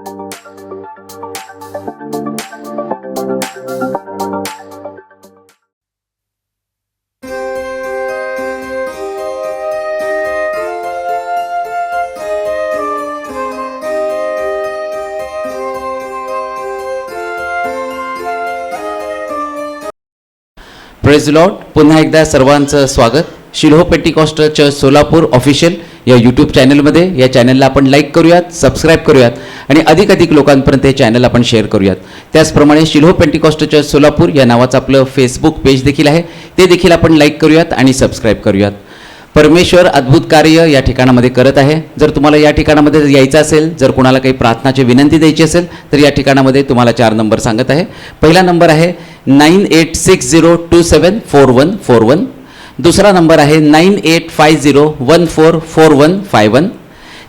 Praise Lord. पुन्हा एकदा सर्वांचं स्वागत. Shiloh Pentecostal church Solapur official या यूट्यूब चॅनलमध्ये. या चॅनलला आपण लाईक करूयात, सबस्क्राईब करूयात आणि अधिकाधिक लोकांपर्यंत हे चॅनल आपण शेअर करूयात. त्याचप्रमाणे शिलोह पेंटिकॉस्टल चर्च सोलापूर या नावाचं आपलं फेसबुक पेज देखील आहे, ते देखील आपण लाईक करूयात आणि सबस्क्राईब करूयात. परमेश्वर अद्भुत कार्य या ठिकाणामध्ये करत आहे. जर तुम्हाला या ठिकाणामध्ये यायचं असेल, जर कोणाला काही प्रार्थनाची विनंती द्यायची असेल तर या ठिकाणामध्ये तुम्हाला 4 नंबर सांगत आहे. पहिला नंबर आहे 9860274141. दुसरा नंबर आहे 9850144151.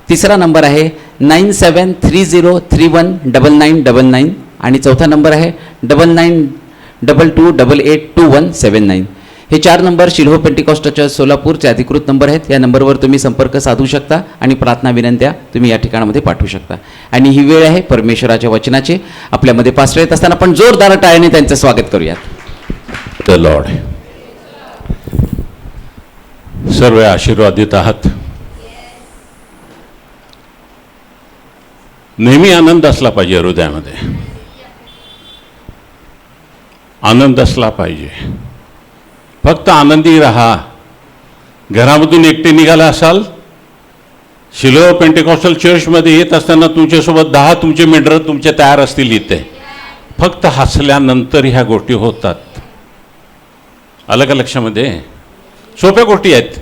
तिसरा नंबर आहे 9730319999 आणि चौथा नंबर आहे 9922882179. हे 4 नंबर शिलोह पेंटिकॉस्टल चर्च सोलापूरचे अधिकृत नंबर आहेत. या नंबरवर तुम्ही संपर्क साधू शकता आणि प्रार्थना विनंत्या तुम्ही या ठिकाणामध्ये पाठवू शकता. आणि ही वेळ आहे परमेश्वराच्या वचनाची. आपल्यामध्ये पास्टर येत असताना आपण जोरदार टाळ्याने त्यांचं स्वागत करूयात. The Lord. सर्व आशीर्वादित आहात. नेहमी आनंद असला पाहिजे हृदयामध्ये, आनंद असला पाहिजे. फक्त आनंदी राहा. घरामधून एकटे निघाला असाल, शिलोह पेंटिकॉस्टल चर्चमध्ये येत असताना तुमच्यासोबत 10 तुमचे मेंढरं तुमचे तयार असतील इथे. फक्त हसल्यानंतर ह्या गोष्टी होतात. आलं का लक्षामध्ये? सोप्या गोष्टी आहेत.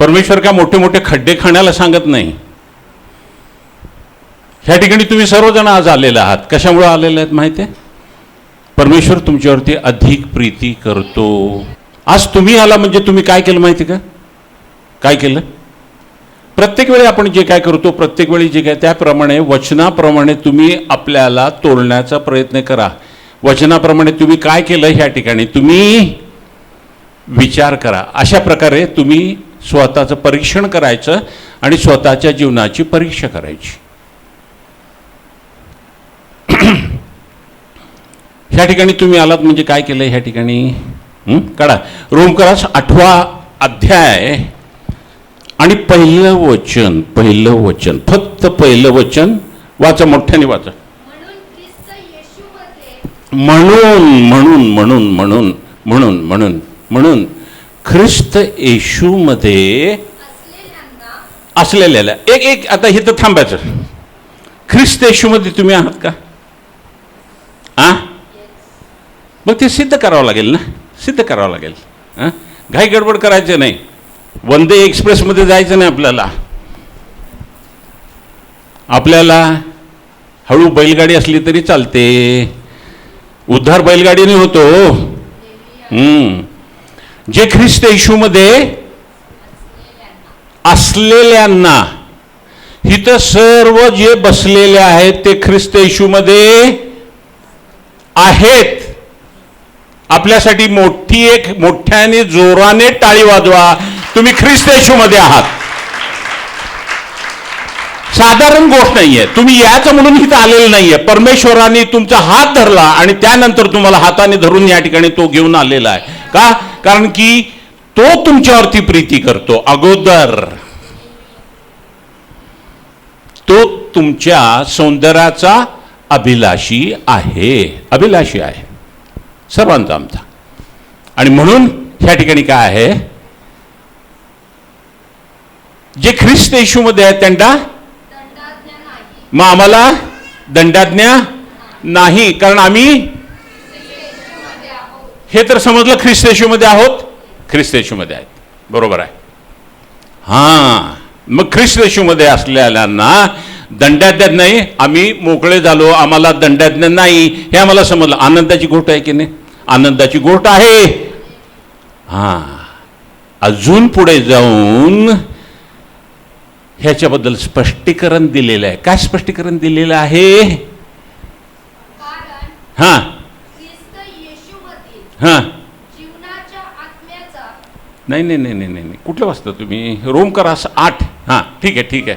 परमेश्वर का मोठे मोठे खड्डे खाण्याला सांगत नाही. ह्या ठिकाणी तुम्ही सर्वजण आज आलेले आहात. कशामुळे आलेले आहेत माहिती आहे? परमेश्वर तुमच्यावरती अधिक प्रीती करतो. आज तुम्ही आला म्हणजे तुम्ही काय केलं माहिती का? काय केलं? प्रत्येक वेळी आपण जे काय करतो, प्रत्येक वेळी जे काय त्याप्रमाणे वचनाप्रमाणे तुम्ही आपल्याला तोलण्याचा प्रयत्न करा. वचनाप्रमाणे तुम्ही काय केलं ह्या ठिकाणी तुम्ही विचार करा. अशा प्रकारे तुम्ही स्वतःचं परीक्षण करायचं आणि स्वतःच्या जीवनाची परीक्षा करायची. ह्या ठिकाणी तुम्ही आलात म्हणजे काय केलं ह्या ठिकाणी? काढा रोमकरास 8वा अध्याय आणि पहिलं वचन. फक्त पहिलं वचन वाचा, मोठ्याने वाचा. म्हणून ख्रिस्त येशूमध्ये असलेल्या एक आता इथं थांबायचं. ख्रिस्त येशूमध्ये तुम्ही आहात का? मग ते सिद्ध करावं लागेल ना, सिद्ध करावं लागेल. घाई गडबड करायचं नाही. वंदे एक्सप्रेसमध्ये जायचं नाही. आपल्याला हळू बैलगाडी असली तरी चालते. उद्धार बैलगाडीने होतो. जे ख्रिस्त येशूमध्ये असलेल्यांना, इथं सर्व जे बसलेले आहेत ते ख्रिस्त येशूमध्ये आहेत. आपल्यासाठी मोठ्याने जोराने टाळी वाजवा. तुम्ही ख्रिस्त येशूमध्ये आहात. साधारण गोष्ट नाहीये. तुम्ही याचं म्हणून इथं आलेलं नाहीये. परमेश्वराने तुमचा हात धरला आणि त्यानंतर तुम्हाला हाताने धरून या ठिकाणी तो घेऊन आलेला आहे. का? कारण की तो तुमच्यावरती प्रीती करतो. अगोदर तो तुमच्या सौंदर्याचा अभिलाषी आहे सर्वांचा आमचा. आणि म्हणून ह्या ठिकाणी काय आहे? जे ख्रिस्त येशूमध्ये आहेत त्यांना मग आम्हाला दंडाज्ञा नाही, कारण आम्ही हे तर समजलं ख्रिस्त येशूमध्ये आहोत. ख्रिस्त येशूमध्ये आहेत, बरोबर आहे. मग ख्रिस्त येशूमध्ये असलेल्यांना दंडाज्ञा नाही. आम्ही मोकळे झालो, आम्हाला दंडाज्ञा नाही हे आम्हाला समजलं. आनंदाची गोष्ट आहे की नाही? आनंदाची गोष्ट आहे. अजून पुढे जाऊन ह्याच्याबद्दल स्पष्टीकरण दिलेलं आहे. काय स्पष्टीकरण दिलेलं आहे? नाही. कुठलं वाचता तुम्ही? रोमकरास 8. ठीक आहे.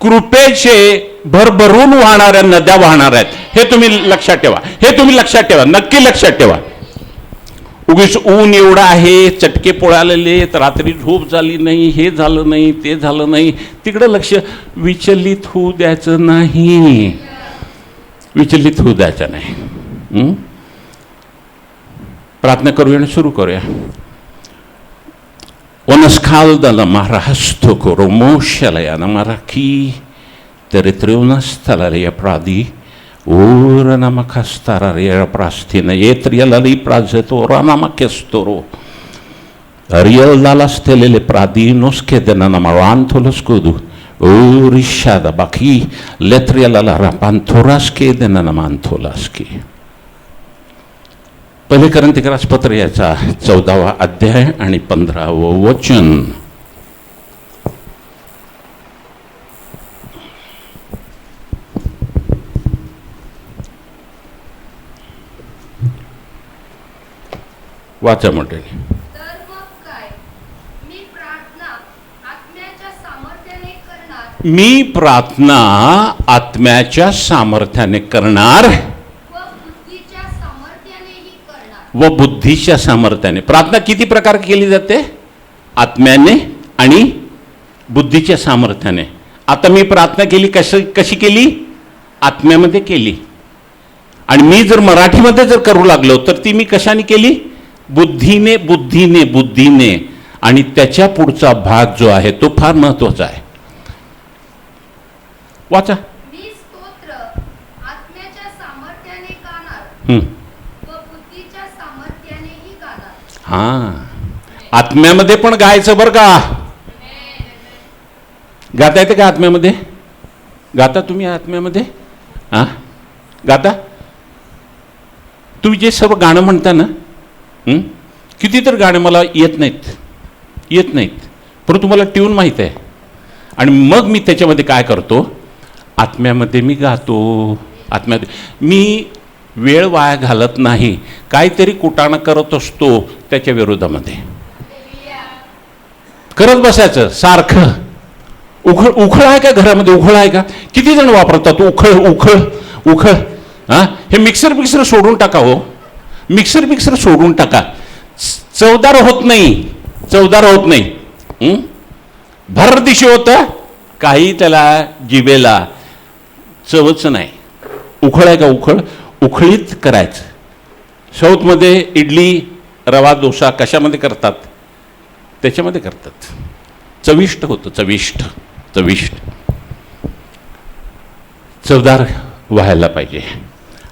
कृपेचे भरभरून वाहणाऱ्या नद्या वाहणार आहेत. हे तुम्ही लक्षात ठेवा, हे तुम्ही लक्षात ठेवा, नक्की लक्षात ठेवा. उगीच ऊन एवढं आहे, चटके पोळालेले, रात्री झोप झाली नाही, हे झालं नाही, ते झालं नाही, तिकडं लक्ष विचलित होऊ द्यायचं नाही, विचलित होऊ द्यायचं नाही. प्रार्थना करूया आणि सुरू करूया. Onoscaldala marasto coromosciala maraki teritriunastalaria pradi ora namakastararia prastina etrialali prazetora namakestoro ariel dalas telele pradinos kedena namarantolos kudu orishada baki letrialala rapantoras kedena namantolaski. पहिले करंतिकरास पत्र याचा 14वा अध्याय आणि 15वं वचन. वाचा म्हटले. तर मग काय, मी प्रार्थना आत्म्याच्या सामर्थ्याने करणार, मी प्रार्थना आत्म्याच्या सामर्थ्याने करणार व बुद्धीच्या सामर्थ्याने. प्रार्थना किती प्रकार केली जाते? आत्म्याने आणि बुद्धीच्या सामर्थ्याने. आता मी प्रार्थना केली कशी केली? आत्म्यामध्ये केली. आणि मी जर मराठीमध्ये जर करू लागलो तर ती मी कशाने केली? बुद्धीने बुद्धीने बुद्धीने. आणि त्याच्या पुढचा भाग जो आहे तो फार महत्वाचा आहे. वाचा. मी स्तोत्र आत्म्याच्या सामर्थ्याने गाणार व बुद्धीच्या सामर्थ्यानेही गाणार. हा, आत्म्यामध्ये पण गायचं बरं का. गाता येते का आत्म्यामध्ये? गाता तुम्ही आत्म्यामध्ये? हा, गाता? तुम्ही जे सर्व गाणं म्हणता ना, किती तर गाणे मला येत नाहीत, पण तुम्हाला ट्यून माहीत आहे. आणि मग मी त्याच्यामध्ये काय करतो? आत्म्यामध्ये मी गातो. आत्म्यामध्ये मी वेळ वाया घालत नाही, काहीतरी कुटाणा करत असतो त्याच्या विरोधामध्ये करत बसायचं सारखं. उखळ आहे का घरामध्ये? उखळ आहे का? किती जण वापरतात उखळ? हा, हे मिक्सर सोडून टाका हो. मिक्सर सोडून टाका. चवदार होत नाही. भर दिशे होतं, काही त्याला जिभेला चवच नाही. उखळ आहे का? उखळीत करायचं. साऊथमध्ये इडली, रवा डोसा कशामध्ये करतात? त्याच्यामध्ये करतात. चविष्ट होतं, चविष्ट. चवदार व्हायला पाहिजे.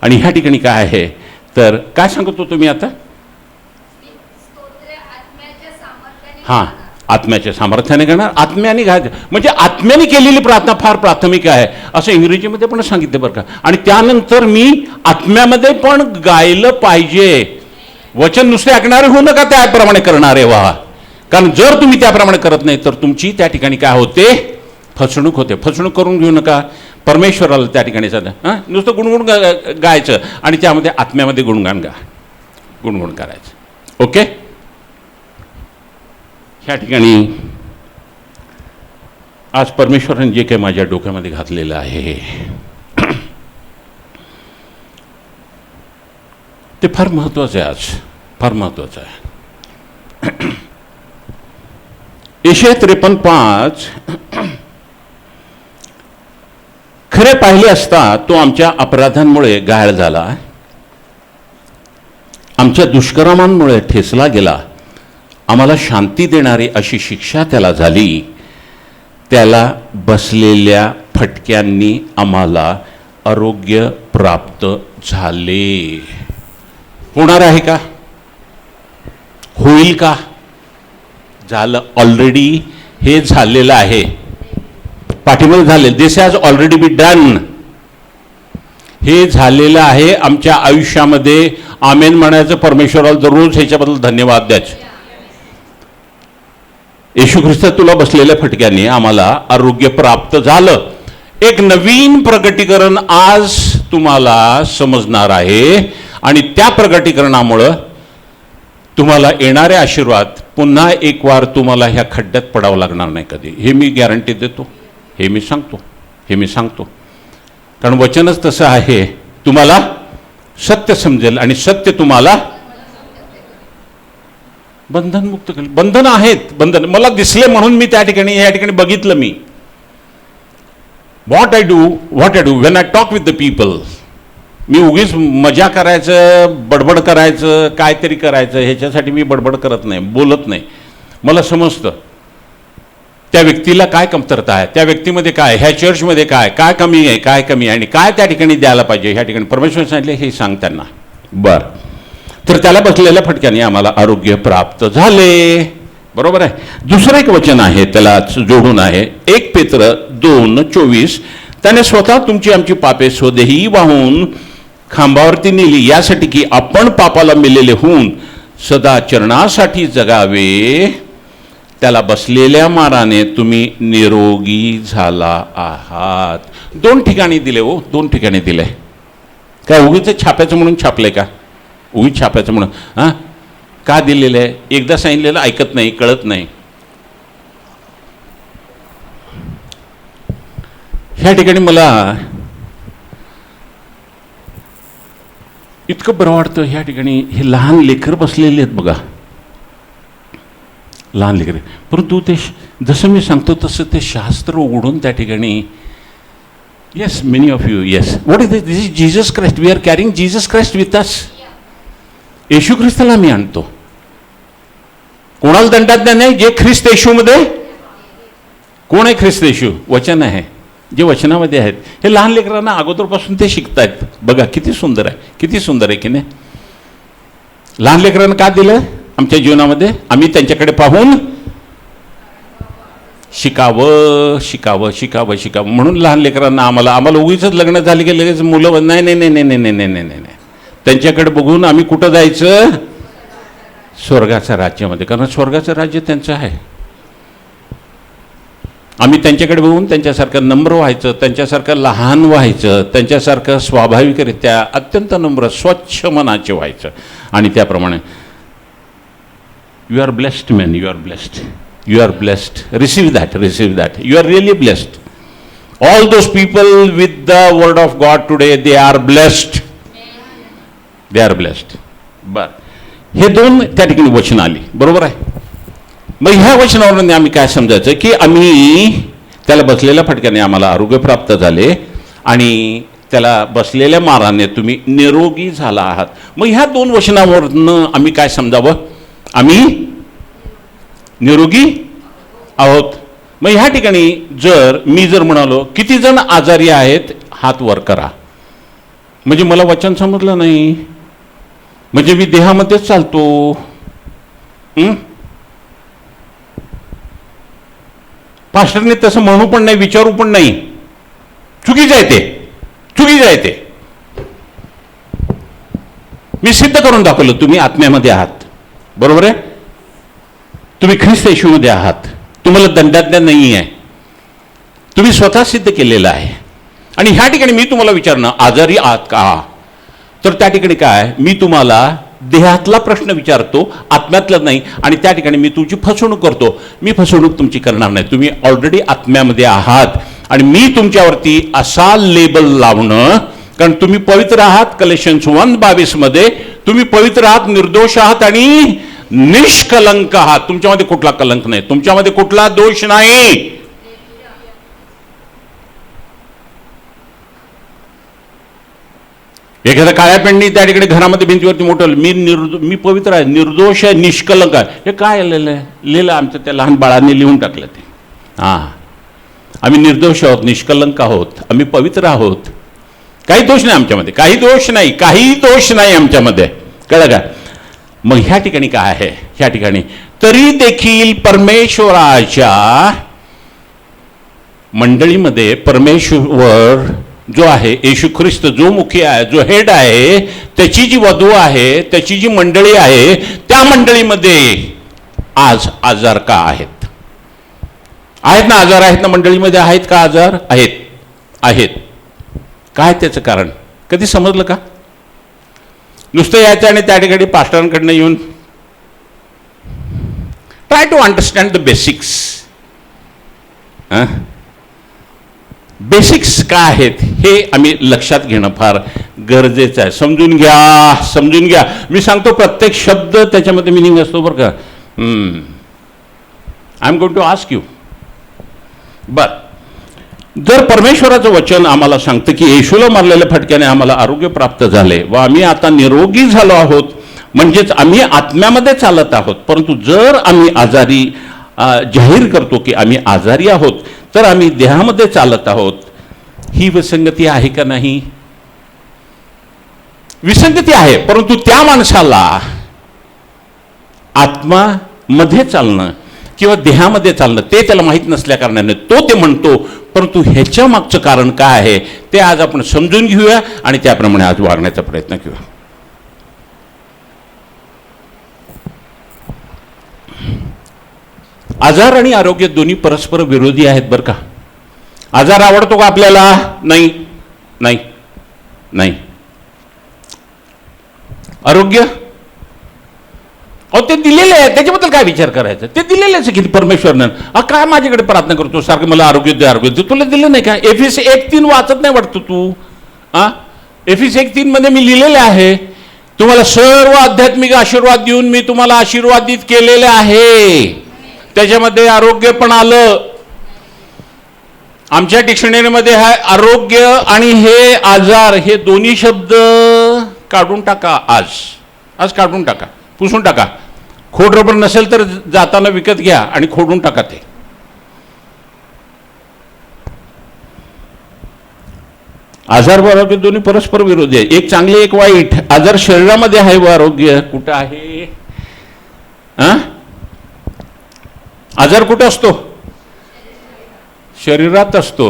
आणि ह्या ठिकाणी काय आहे तर काय सांगतो तुम्ही आता? स्तोत्र आत्म्याच्या सामर्थ्याने हां, गाणार. आत्म्याच्या सामर्थ्याने गाणार. आत्म्याने गायचं म्हणजे आत्म्याने केलेली प्रार्थना फार प्राथमिक आहे असं इंग्रजीमध्ये पण सांगितलं बरं का. आणि त्यानंतर मी आत्म्यामध्ये पण गायलं पाहिजे. वचन नुसते ऐकणारे होऊ नका, त्याप्रमाणे करणारे व्हा. कारण जर तुम्ही त्याप्रमाणे करत नाही तर तुमची त्या ठिकाणी काय होते? फसवणूक होते. फसवणूक करून घेऊ नका. परमेश्वराला त्या ठिकाणी साधं नुसतं गुणगुण गायचं आणि त्यामध्ये आत्म्यामध्ये गुणगुण करायचं. ओके. ह्या ठिकाणी आज परमेश्वराने जे काही माझ्या डोक्यामध्ये घातलेलं आहे ते फार महत्वाचं आहे. आज फार महत्वाचं आहे. यशाया 53:5 खरे पाहिले असता तो आमच्या अपराधांमुळे घायल झाला, आमच्या दुष्कर्मांमुळे ठेचला गेला, आम्हाला शांती देणारी अशी शिक्षा त्याला झाली, त्याला बसलेल्या फटक्यांनी आम्हाला आरोग्य प्राप्त झाले. होणार आहे का? होईल का? झालं. ऑलरेडी हे झालेलं आहे. पाठीमध्ये झाले. दिस हॅज ऑलरेडी बी डन. हे झालेलं आहे आमच्या आयुष्यामध्ये. आमेन म्हणायचं. परमेश्वराला दररोज ह्याच्याबद्दल धन्यवाद द्यायचे. येशू ख्रिस्त तुला बसलेल्या फटक्यांनी आम्हाला आरोग्य प्राप्त झालं. एक नवीन प्रगटीकरण आज तुम्हाला समजणार आहे आणि त्या प्रगटीकरणामुळं तुम्हाला येणारे आशीर्वाद पुन्हा एक वार तुम्हाला ह्या खड्ड्यात पडावं लागणार नाही कधी. हे मी गॅरंटी देतो, हे मी सांगतो. हे मी सांगतो. कारण वचनच तसं आहे, तुम्हाला सत्य समजेल आणि सत्य तुम्हाला बंधनमुक्त करेल. बंधन आहेत, बंधन मला दिसले म्हणून मी त्या ठिकाणी या ठिकाणी बघितलं. मी what I do when I talk with the people. मी उगीच मजा करायचं, बडबड करायचं, काहीतरी करायचं ह्याच्यासाठी मी बडबड करत नाही, बोलत नाही. मला समजतं त्या व्यक्तीला काय कमतरता आहे, त्या व्यक्तीमध्ये काय, ह्या चर्चमध्ये काय काय कमी आहे, काय कमी आहे आणि काय त्या ठिकाणी द्यायला पाहिजे. ह्या ठिकाणी परमेश्वर सांगितले हे सांग त्यांना. बरं, तर त्याला बसलेल्या फटक्याने आम्हाला आरोग्य प्राप्त झाले. बरोबर आहे. दुसरं एक वचन आहे त्याला जोडून आहे, 1 पेत्र 2:24. त्याने स्वतः तुमची आमची पापे स्वदेही वाहून खांबावरती नेली, यासाठी की आपण पापाला मेलेले होऊन सदाचरणासाठी जगावे. त्याला बसलेल्या माराने तुम्ही निरोगी झाला आहात. 2 ठिकाणी दिले हो, 2 ठिकाणी दिले. काय उगीच छाप्याचं म्हणून छापले का? उगीच छाप्याचं म्हणून हां का दिलेलं आहे? एकदा सांगितलेलं ऐकत नाही, कळत नाही. ह्या ठिकाणी मला इतकं बरं वाटतं. ह्या ठिकाणी हे लहान लेकर बसलेले आहेत बघा, लहान लेकर. परंतु ते जसं मी सांगतो तसं ते शास्त्र उघडून त्या ठिकाणी, yes many of you, yes what is this is Jesus Christ. We are carrying Jesus Christ with us. येशू ख्रिस्ताला आम्ही आणतो. कोणाला दंडाज्ञा नाही? जे ख्रिस्त येशूमध्ये. कोण आहे ख्रिस्त येशू? वचन आहे. जे वचनामध्ये आहेत हे लहान लेकरांना अगोदरपासून ते शिकतायत. बघा किती सुंदर आहे, किती सुंदर आहे की नाही. लहान लेकरांना का दिलं आमच्या जीवनामध्ये? आम्ही त्यांच्याकडे पाहून शिकावं शिकावं शिकावं शिकावं म्हणून लहान लेकरांना आम्हाला उगीच लग्न झाले की लगेच मुलं नाही नाही नाही नाही नाही नाही नाही नाही नाही. त्यांच्याकडे बघून आम्ही कुठं जायचं? स्वर्गाच्या राज्यामध्ये. कारण स्वर्गाचं राज्य त्यांचं आहे. आम्ही त्यांच्याकडे बघून त्यांच्यासारखं नम्र व्हायचं, त्यांच्यासारखं लहान व्हायचं, त्यांच्यासारखं स्वाभाविकरित्या अत्यंत नम्र स्वच्छ मनाचे व्हायचं. आणि त्याप्रमाणे you are blessed man, you are blessed, you are blessed. Receive that, receive that. You are really blessed. All those people with the word of God today, they are blessed, they are blessed. बर, हे 2 त्या ठिकाणी वचन आली. बरोबर आहे. मग ह्या वचनावरून आम्ही काय समजायचं की आम्ही त्याला बसलेल्या फटक्याने आम्हाला आरोग्य प्राप्त झाले आणि त्याला बसलेल्या माराने तुम्ही निरोगी झाला आहात. मग ह्या 2 वचनावरनं आम्ही काय समजावं? आम्ही निरोगी आहोत. मग ह्या ठिकाणी मी जर म्हणालो किती जण आजारी आहेत हात वर करा, म्हणजे मला वचन समजलं नाही, म्हणजे मी देहामध्येच चालतो. पास्टरने तसं म्हणू पण नाही, विचारू पण नाही. चुकीचं आहे ते, चुकीचं आहे ते. मी सिद्ध करून दाखवलं तुम्ही आत्म्यामध्ये आहात. बरोबर आहे. तुम्ही ख्रिस्त येशूमध्ये आहात. तुम्हाला दंडाज्ञा नाही आहे. तुम्ही स्वतः सिद्ध केलेलं आहे. आणि ह्या ठिकाणी मी तुम्हाला विचारणं आजारी आहात का? तर त्या ठिकाणी काय, मी तुम्हाला देहातला प्रश्न विचारतो, आत्म्यातला नाही. आणि त्या ठिकाणी मी तुमची फसवणूक करतो. मी फसवणूक तुमची करणार नाही. तुम्ही ऑलरेडी आत्म्यामध्ये आहात आणि मी तुमच्यावरती असा लेबल लावणं, कारण तुम्ही पवित्र आहात. कलेशन्स 1:22 मध्ये तुम्ही पवित्र आहात, निर्दोष आहात आणि निष्कलंक आहात. तुमच्यामध्ये कुठला कलंक नाही, तुमच्यामध्ये कुठला दोष नाही. एखाद्या काळ्या पेंडनी त्या ठिकाणी घरामध्ये भिंतीवरती मोठं मी पवित्र आहे, निर्दोष आहे, निष्कलंक आहे. हे काय लिहिलं आमच्या त्या लहान बाळांनी लिहून टाकलं ते. आम्ही निर्दोष आहोत, निष्कलंक आहोत, आम्ही पवित्र आहोत. काही दोष नाही आमच्यामध्ये, काही दोष नाही, काही दोष नाही आमच्यामध्ये. कळलं का? मग ह्या ठिकाणी काय आहे? ह्या ठिकाणी तरी देखील परमेश्वराच्या मंडळीमध्ये परमेश्वर जो आहे, येशू ख्रिस्त जो मुख्य आहे, जो हेड आहे, त्याची जी वधू आहे, त्याची जी मंडळी आहे, त्या मंडळीमध्ये आज आजार का आहेत? आहेत ना आजार? आहेत ना मंडळीमध्ये? आहेत का आजार? आहेत, आहेत. काय त्याचं कारण कधी समजलं का? नुसतं यायचं आणि त्या ठिकाणी पास्टरांकडनं येऊन try to understand the basics. Basics काय आहेत हे आम्ही लक्षात घेणं फार गरजेचं आहे. समजून घ्या. मी सांगतो प्रत्येक शब्द त्याच्यामध्ये मिनिंग असतो बरं का. I am going to ask you. जर परमेश्वराचं वचन आम्हाला सांगतं की येशूला मारलेल्या फटक्याने आम्हाला आरोग्य प्राप्त झाले व आम्ही आता निरोगी झालो आहोत, म्हणजेच आम्ही आत्म्यामध्ये चालत आहोत. परंतु जर आम्ही आजारी जाहीर करतो की आम्ही आजारी आहोत तर आम्ही देहामध्ये चालत आहोत. ही विसंगती आहे का नाही? विसंगती आहे. परंतु त्या माणसाला आत्मा मध्ये चालणं किंवा देहामध्ये चालणं ते त्याला माहीत नसल्या कारणाने तो ते म्हणतो. परंतु ह्याच्या मागचं कारण काय आहे ते आज आपण समजून घेऊया आणि त्याप्रमाणे आज वागण्याचा प्रयत्न करूया. आजार आणि आरोग्य दोन्ही परस्पर विरोधी आहेत बरं का. आजार आवडतो का आपल्याला? नाही नाही नाही. आरोग्य अहो ते दिलेले आहे, त्याच्याबद्दल काय विचार करायचा? ते दिलेलेच आहे की परमेश्वरनं. काय माझ्याकडे प्रार्थना करतो सारखं मला आरोग्य दे आरोग्य दे. तुला दिलं नाही का? एफएस 1:3 वाचत नाही वाटतं तू? एफएस 1:3 मध्ये मी लिहिलेले आहे तुम्हाला सर्व आध्यात्मिक आशीर्वाद देऊन मी तुम्हाला आशीर्वादित केलेले आहे. त्याच्यामध्ये आरोग्य पण आलं. आमच्या डिक्शनरीमध्ये आहे आरोग्य आणि हे आजार हे दोन्ही शब्द काढून टाका. आज काढून टाका, पुसून टाका. खोड रबर नसेल तर जाताना विकत घ्या आणि खोडून टाका ते. आजार व आरोग्य दोन्ही परस्पर विरोधी आहे. एक चांगले एक वाईट. आजार शरीरामध्ये आहे व आरोग्य कुठं आहे? आजार कुठे असतो? शरीरात असतो.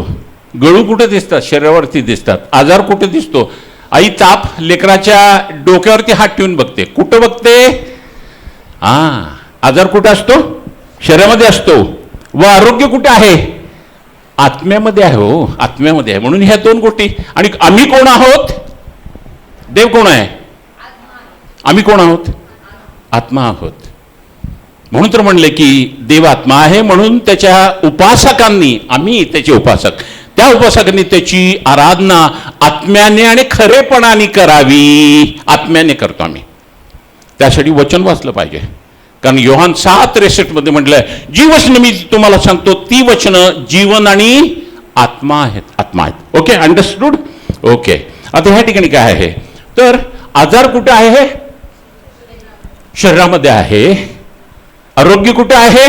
गळू कुठे दिसतात? शरीरावरती दिसतात. आजार कुठे दिसतो? आई ताप लेकराच्या डोक्यावरती हात ठेवून बघते. कुठं बघते? आजार कुठे असतो? शरीरामध्ये असतो. व आरोग्य कुठे आहे? आत्म्यामध्ये आहे. हो, आत्म्यामध्ये आहे. म्हणून ह्या दोन गोष्टी. आणि आम्ही कोण आहोत? देव कोण आहे? आम्ही कोण आहोत? आत्मा आहोत. म्हणून तर म्हणले की देव आत्मा आहे. म्हणून त्याच्या उपासकांनी, आम्ही त्याचे उपासक, त्या उपासकांनी त्याची आराधना आत्म्याने आणि खरेपणाने करावी. आत्म्याने करतो आम्ही. त्यासाठी वचन वाचलं पाहिजे. कारण योहान 7:63 मध्ये म्हटलंय जी वचनं मी तुम्हाला सांगतो ती वचनं जीवन आणि आत्मा आहेत. Okay, understood? ओके. आता ह्या ठिकाणी काय आहे तर आजार कुठे आहे? शरीरामध्ये आहे. आरोग्य कुठे आहे?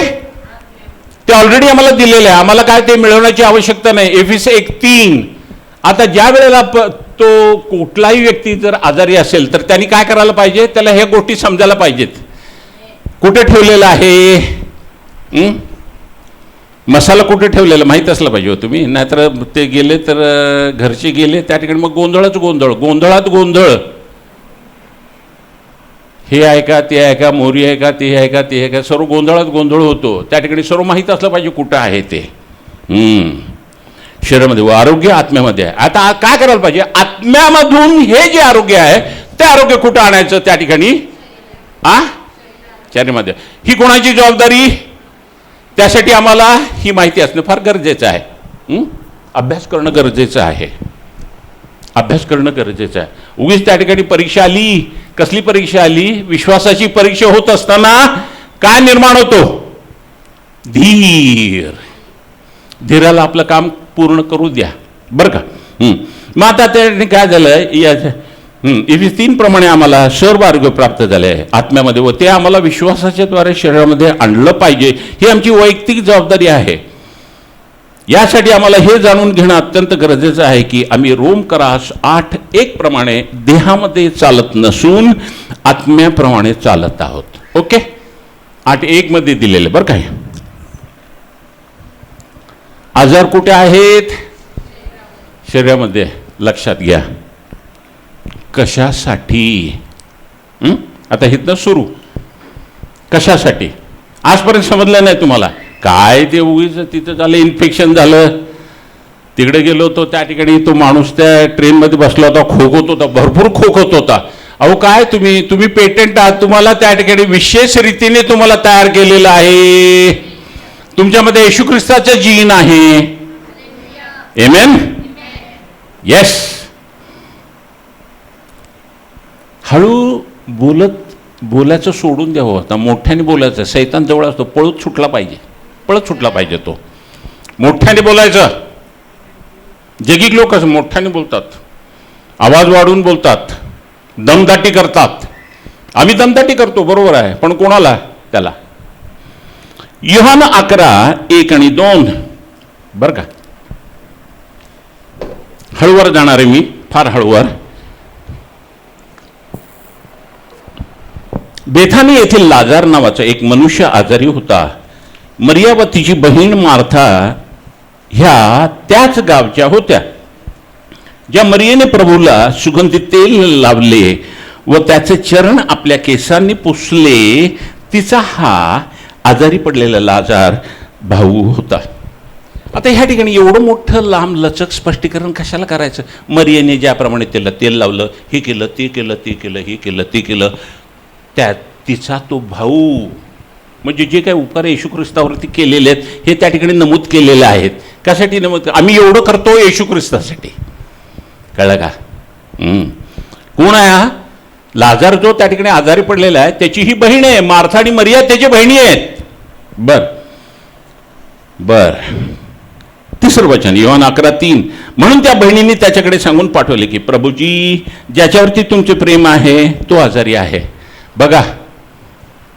ते ऑलरेडी आम्हाला दिलेलं आहे. आम्हाला काय ते मिळवण्याची आवश्यकता नाही. एफएस 1:3. आता ज्या वेळेला तो कुठलाही व्यक्ती जर आजारी असेल तर त्यांनी काय करायला पाहिजे? त्याला ह्या गोष्टी समजायला पाहिजेत. कुठे ठेवलेला आहे? मसाला कुठे ठेवलेला माहीत असलं पाहिजे हो तुम्ही. नाहीतर ते गेले तर घरचे गेले त्या ठिकाणी मग गोंधळात गोंधळ. हे आहे का, ते आहे का, मोरी आहे का, ते आहे का, ते आहे का, सर्व गोंधळात गोंधळ होतो. त्या ठिकाणी सर्व माहीत असलं पाहिजे कुठं आहे ते. शरीरामध्ये व आरोग्य आत्म्यामध्ये आहे. आता काय करायला पाहिजे? आत्म्यामधून हे जे आरोग्य आहे ते आरोग्य कुठं आणायचं? त्या ठिकाणी शरीरामध्ये. ही कोणाची जबाबदारी? त्यासाठी आम्हाला ही माहिती असणं फार गरजेचं आहे. अभ्यास करणं गरजेचं आहे. उगीच त्या ठिकाणी परीक्षा आली. कसली परीक्षा आली? विश्वासाची परीक्षा होत असताना काय निर्माण होतो? धीराला आपलं काम पूर्ण करू द्या बरं का. मग आता त्या काय झालं? एफएस 3 प्रमाणे आम्हाला सर्व आरोग्य प्राप्त झाले आहे आत्म्यामध्ये व ते आम्हाला विश्वासाच्या द्वारे शरीरामध्ये आणलं पाहिजे. ही आमची वैयक्तिक जबाबदारी आहे. यासाठी आम्हाला हे जाणून घेणं अत्यंत गरजेचं आहे की आम्ही रोमकरास 8:1 प्रमाणे देहामध्ये चालत नसून आत्म्याप्रमाणे चालत आहोत. ओके, 8:1 मध्ये दिलेले बरं काय. आजार कुठे आहेत? शरीरामध्ये. लक्षात घ्या. कशासाठी? आता इथनं सुरू. कशासाठी? आजपर्यंत समजलं नाही तुम्हाला. काय ते उगीच तिथं झालं, इन्फेक्शन झालं. तिकडे गेलो होतो त्या ठिकाणी तो माणूस त्या ट्रेनमध्ये बसला होता, खोकत होता, भरपूर खोकत होता. अहो काय तुम्ही पेटंट आहात. तुम्हाला त्या ठिकाणी विशेष रीतीने तुम्हाला तयार केलेलं आहे. तुमच्यामध्ये येशू ख्रिस्ताचं जीन आहे. एमेन. येस. हळू बोलायचं सोडून द्यावं. आता मोठ्याने बोलायचं. सैतान जवळ असतो, पळत सुटला पाहिजे तो. मोठ्याने बोलायचं. जगी लोक असं मोठ्याने बोलतात, आवाज वाढवून बोलतात, दमदाटी करतात. आम्ही दमदाटी करतो, बरोबर आहे, पण कोणाला? त्याला. योहान 11:1-2 बरं का. हळूवर जाणार आहे मी, फार हळूवर. बेथानी येथील लाजार नावाचा एक मनुष्य आजारी होता. मरिया व तिची बहीण मार्था ह्या त्याच गावच्या होत्या. ज्या मरियेने प्रभूला सुगंधी तेल लावले व त्याचे चरण आपल्या केसांनी पुसले, तिचा हा आजारी पडलेला लाजार भाऊ होता. आता ह्या ठिकाणी एवढं मोठं लांब लचक स्पष्टीकरण कशाला करायचं? मरियेने ज्याप्रमाणे त्याला तेल लावलं, हे केलं, ते केलं, ते केलं, हे केलं, ते केलं, त्या तिचा तो भाऊ, म्हणजे जे काही उपकार येशू ख्रिस्तावरती केलेले आहेत हे त्या ठिकाणी नमूद केलेले आहेत. कशासाठी नमूद? आम्ही एवढं करतो येशू ख्रिस्तासाठी. कळलं का? कोण आहे हा लाजार? जो त्या ठिकाणी आजारी पडलेला आहे त्याची ही बहीण आहे. मार्था आणि मरिया त्याची बहिणी आहेत. बर. तिसरं वचन योहान 11:3. म्हणून त्या बहिणींनी त्याच्याकडे सांगून पाठवले की प्रभूजी, ज्याच्यावरती तुमचे प्रेम आहे तो आजारी आहे. बघा,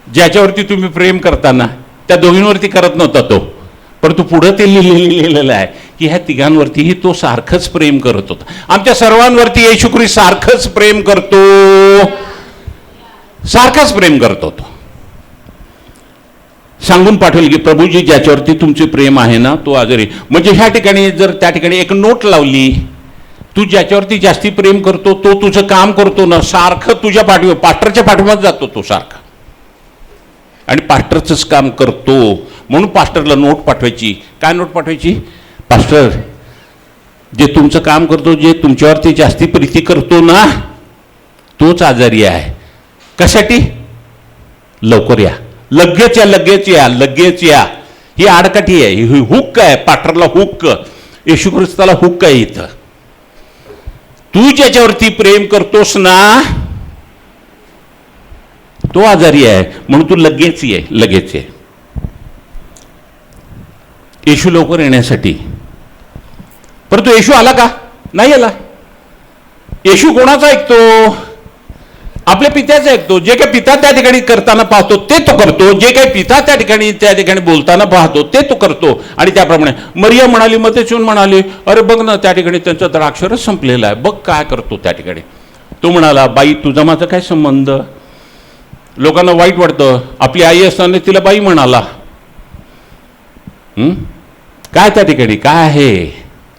ज्याच्यावरती तुम्ही प्रेम करताना त्या दोघींवरती करत नव्हता तो, परंतु पुढं ते लिहिलेलं आहे की ह्या तिघांवरतीही तो सारखंच प्रेम करत होता. आमच्या सर्वांवरती येशू ख्रिस्त सारखंच प्रेम करतो, सारखंच प्रेम करतो तो. सांगून पाठवले की प्रभूजी, ज्याच्यावरती तुमचे प्रेम आहे ना तो आजारी. म्हणजे ह्या ठिकाणी जर त्या ठिकाणी एक नोट लावली, तू ज्याच्यावरती जास्ती प्रेम करतो तो तुझं काम करतो ना, सारखं तुझ्या पाठीवर, पास्टरच्या पाठीवर जातो तो सारखा आणि पास्टरचंच काम करतो. म्हणून पास्टरला नोट पाठवायची. काय नोट पाठवायची? पास्टर, जे तुमचं काम करतो, जे तुमच्यावरती जास्ती प्रीती करतो ना तोच आजारी आहे. कशासाठी? लवकर या, लगेच या, लगेच या, लगेच या. ही आडकाठी आहे, ही हुक्क आहे. पास्टरला हुक्क, येशू ख्रिस्ताला हुक्क आहे इथं. तू ज्याच्यावरती प्रेम करतोस ना तो आजारी आहे, म्हणून तू लगेच ये, लगेच ये. येशू लवकर येण्यासाठी. परंतु येशू आला का? नाही आला. येशू कोणाचा ऐकतो? आपल्या पित्याचं ऐकतो. जे काही पिता त्या ठिकाणी करताना पाहतो ते तो करतो. जे काही पिता त्या ठिकाणी बोलताना पाहतो ते तो करतो. आणि त्याप्रमाणे मरिया म्हणाली, मग ते येऊन म्हणाले, अरे बघ ना, त्या ठिकाणी त्यांचा द्राक्षरस संपलेला आहे, बघ काय करतो त्या ठिकाणी. तो म्हणाला, बाई, तुझा माझा काय संबंध? लोकांना वाईट वाटतं. आपली आई असताना तिला बाई म्हणाला. काय त्या ठिकाणी काय आहे?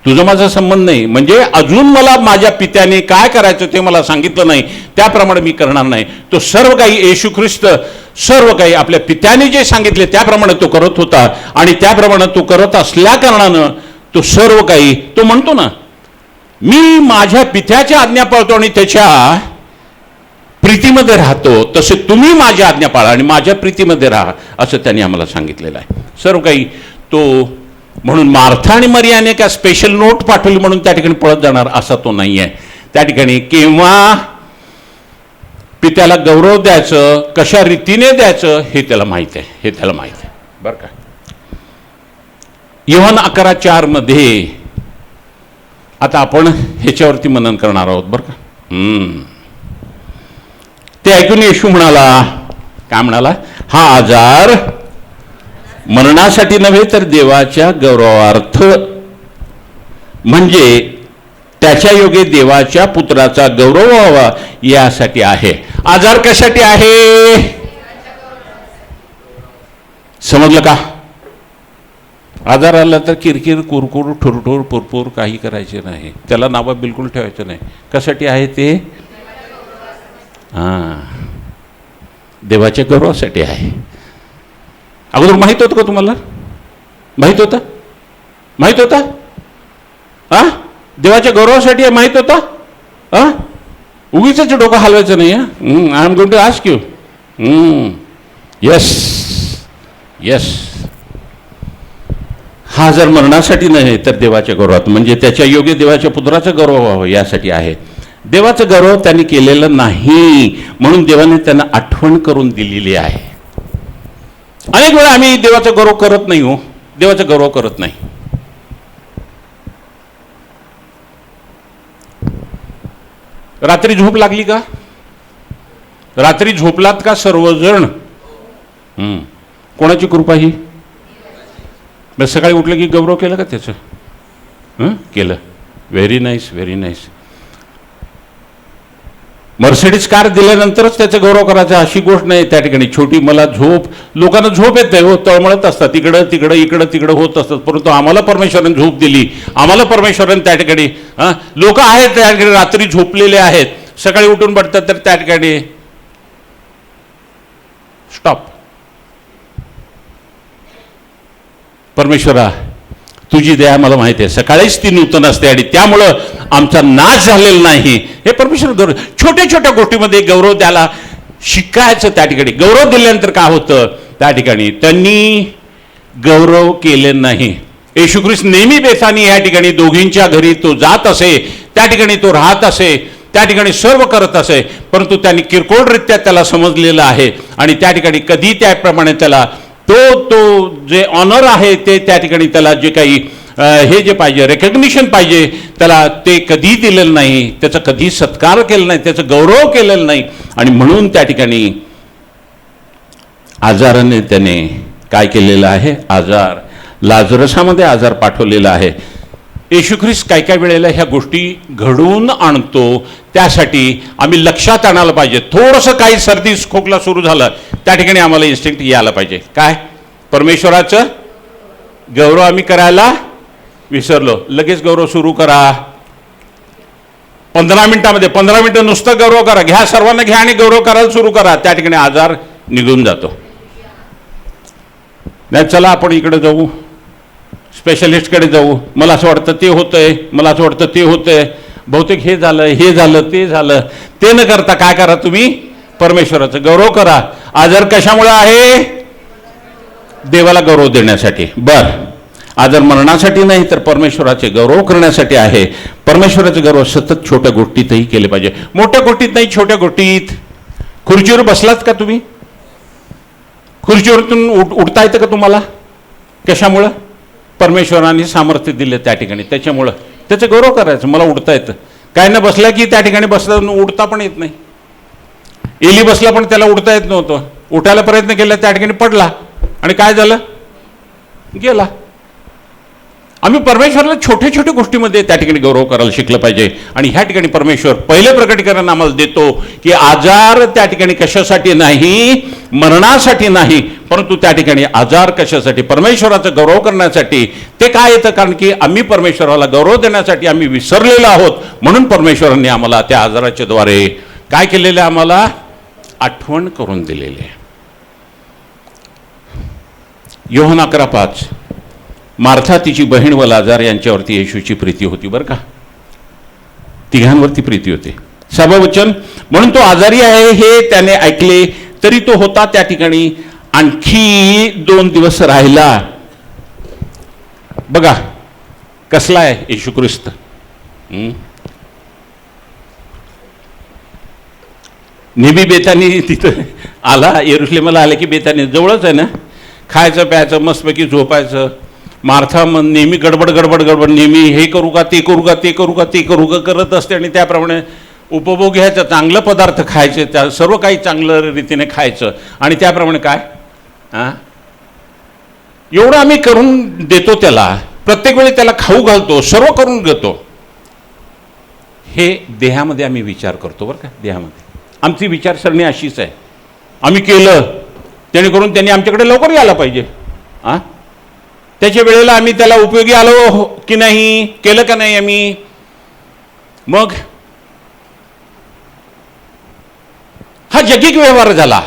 तुझा माझा संबंध नाही. म्हणजे अजून मला माझ्या पित्याने काय करायचं ते मला सांगितलं नाही, त्याप्रमाणे मी करणार नाही. तो सर्व काही येशू ख्रिस्त सर्व काही आपल्या पित्याने जे सांगितले त्याप्रमाणे तो करत होता. आणि त्याप्रमाणे तो करत असल्या कारणानं तो सर्व काही, तो म्हणतो ना, मी माझ्या पित्याच्या आज्ञा पाळतो आणि त्याच्या प्रीतीमध्ये राहतो, तसे तुम्ही माझ्या आज्ञा पाळा आणि माझ्या प्रीतीमध्ये राहा, असं त्यांनी आम्हाला सांगितलेलं आहे. सर्व काही तो. म्हणून मार्था आणि मरियाने काय स्पेशल नोट पाठवली म्हणून त्या ठिकाणी पळत जाणार असा तो नाही आहे. त्या ठिकाणी केव्हा पित्याला गौरव द्यायचं, कशा रीतीने द्यायचं हे त्याला माहित आहे, हे त्याला माहित आहे. बरं का. योहान 11:4 मध्ये आता आपण ह्याच्यावरती मनन करणार आहोत. बरं का. ते ऐकून येशू म्हणाला, काय म्हणाला? हा आजार मरणासाठी नव्हे तर देवाच्या गौरवार्थ, म्हणजे त्याच्या योगे देवाच्या पुत्राचा गौरव व्हावा यासाठी आहे. आजार कशासाठी आहे? समजलं का? आजार आला तर किरकिर, कुरकुर, ठुरठुर, पुरपूर काही करायचे नाही. त्याला नावं बिलकुल ठेवायचं नाही. कशासाठी आहे ते? देवाच्या गौरवासाठी आहे. अगोदर माहित होतं का तुम्हाला? माहित होतं? माहित होतं? देवाच्या गौरवासाठी आहे, माहित होतं? उगीच डोकं हलवायचं नाही. I am going to ask you. Yes, yes. हा जर मरणासाठी नाही तर देवाच्या गौरवात, म्हणजे त्याच्या योग्य देवाच्या पुत्राचं गौरव व्हावं यासाठी आहे. देवाचं गौरव त्यांनी केलेलं नाही म्हणून देवाने त्यांना आठवण करून दिलेली आहे. अनेक वेळा आम्ही देवाचा गौरव करत नाही हो, देवाचा गौरव करत नाही. रात्री झोप लागली का? रात्री झोपलात का सर्वजण? कोणाची कृपा ही? बस सकाळी उठलं की गौरव केलं का त्याचं? केलं. Very nice, very nice. Mercedes car दिल्यानंतरच त्याचा गौरव करायचा अशी गोष्ट नाही त्या ठिकाणी. छोटी मला झोप, लोकांना झोप येत नाही हो, तळमळत असतात, तिकडं तिकडं इकडं तिकडं होत असतात. परंतु आम्हाला परमेश्वराने झोप दिली, आम्हाला परमेश्वराने त्या ठिकाणी लोक आहेत त्या ठिकाणी रात्री झोपलेले आहेत, सकाळी उठून पडतात तर त्या ठिकाणी स्टॉप. परमेश्वरा तुझी दया मला माहिती आहे, सकाळीच ती नूतन असते आणि त्यामुळं आमचा नाश झालेला नाही. हे परमेश्वर गौरव, छोट्या छोट्या गोष्टीमध्ये गौरव द्यायला शिकायचं. त्या ठिकाणी गौरव दिल्यानंतर काय होतं, त्या ठिकाणी त्यांनी गौरव केले नाही. येशू ख्रिस्त नेहमी बेथानी या ठिकाणी दोघींच्या घरी तो जात असे, त्या ठिकाणी तो राहत असे, त्या ठिकाणी सर्व करत असे, परंतु त्यांनी किरकोळरित्या त्याला समजलेलं आहे आणि त्या ठिकाणी कधी त्याप्रमाणे त्याला तो जे ऑनर आहे ते त्या ठिकाणी त्याला जे काही हे जे पाहिजे रेकग्निशन पाहिजे त्याला ते कधी दिलेलं नाही, त्याचा कधी सत्कार केला नाही, त्याचा गौरव केलेला नाही. आणि म्हणून त्या ठिकाणी आजाराने त्याने काय केलेलं आहे, आजार लाजरसामध्ये आजार पाठवलेला आहे. येशू ख्रिस्त काय काय वेळेला ह्या गोष्टी घडवून आणतो, त्यासाठी आम्ही लक्षात आणायला पाहिजे. थोडंसं काही सर्दी खोकला सुरू झालं त्या ठिकाणी आम्हाला इन्स्टिंक्ट यायला पाहिजे, काय परमेश्वराचं गौरव आम्ही करायला विसरलो, लगेच गौरव सुरू करा. 15 मिनिटं नुसतं गौरव करा, घ्या सर्वांना घ्या आणि गौरव करायला सुरू करा, त्या ठिकाणी आजार निघून जातो. नाही चला आपण इकडे जाऊ, स्पेशलिस्टकडे जाऊ, मला असं वाटतं ते होतंय, मला असं वाटतं ते होतंय, बहुतेक हे झालं ते झालं, ते न करता काय करा, तुम्ही परमेश्वराचं गौरव करा. आजार कशामुळे आहे? देवाला गौरव देण्यासाठी. बर, आजार मरणासाठी नाही तर परमेश्वराचे गौरव करण्यासाठी आहे. परमेश्वराचे गौरव सतत छोट्या गोष्टीतही केले पाहिजे, मोठ्या गोष्टीत नाही, छोट्या गोष्टीत. खुर्चीवर बसलात का तुम्ही? खुर्चीवरतून उठता येतं का तुम्हाला? कशामुळं? परमेश्वराने सामर्थ्य दिले त्या ठिकाणी, त्याच्यामुळं त्याचं गौरव करायचं. मला उठता येतं, काय न बसला की त्या ठिकाणी बसला उठता पण येत नाही. एली बसला पण त्याला उठता येत नव्हतं, उठायला प्रयत्न केला त्या ठिकाणी पडला आणि काय झालं, गेला. आम्ही परमेश्वराला छोट्या छोट्या गोष्टीमध्ये त्या ठिकाणी गौरव करायला शिकलं पाहिजे. आणि ह्या ठिकाणी परमेश्वर पहिले प्रकटीकरण आम्हाला देतो की आजार त्या ठिकाणी कशासाठी नाही, मरणासाठी नाही, परंतु त्या ठिकाणी आजार कशासाठी, परमेश्वराचा गौरव करण्यासाठी. ते काय येतं, कारण की आम्ही परमेश्वराला गौरव देण्यासाठी आम्ही विसरलेलो आहोत, म्हणून परमेश्वरांनी आम्हाला त्या आजाराच्या द्वारे काय केलेले, आम्हाला आठवण करून दिलेले. योहान 11:5, मार्था तिची बहीण व लाजार यांच्यावरती येशूची प्रीती होती. बरं का, तिघांवरती प्रीती होती. 6वं वचन, म्हणून तो आजारी आहे हे त्याने ऐकले तरी तो होता त्या ठिकाणी आणखी 2 दिवस राहिला. बघा कसला आहे येशू ख्रिस्त. नेहमी बेतानी तिथं आला, येरुशलेमाला आले की बेतानी जवळच आहे ना, खायचं प्यायचं मस्तपैकी झोपायचं. मार्था नेहमी गडबड नेहमी हे करू का ते करू का ते करू का ते करू का करत असते आणि त्याप्रमाणे उपभोग घ्यायचा, चांगलं पदार्थ खायचे, त्या सर्व काही चांगलं रीतीने खायचं आणि त्याप्रमाणे काय एवढं आम्ही करून देतो त्याला, प्रत्येक वेळी त्याला खाऊ घालतो, सर्व करून घेतो. हे देहामध्ये आम्ही विचार करतो बरं का, देहामध्ये आमची विचारसरणी अशीच आहे. आम्ही केलं जेणेकरून त्यांनी आमच्याकडे लवकर यायला पाहिजे. त्याच्या वेळेला आम्ही त्याला उपयोगी आलो की नाही, केलं का नाही आम्ही. मग हा जगिक व्यवहार झाला,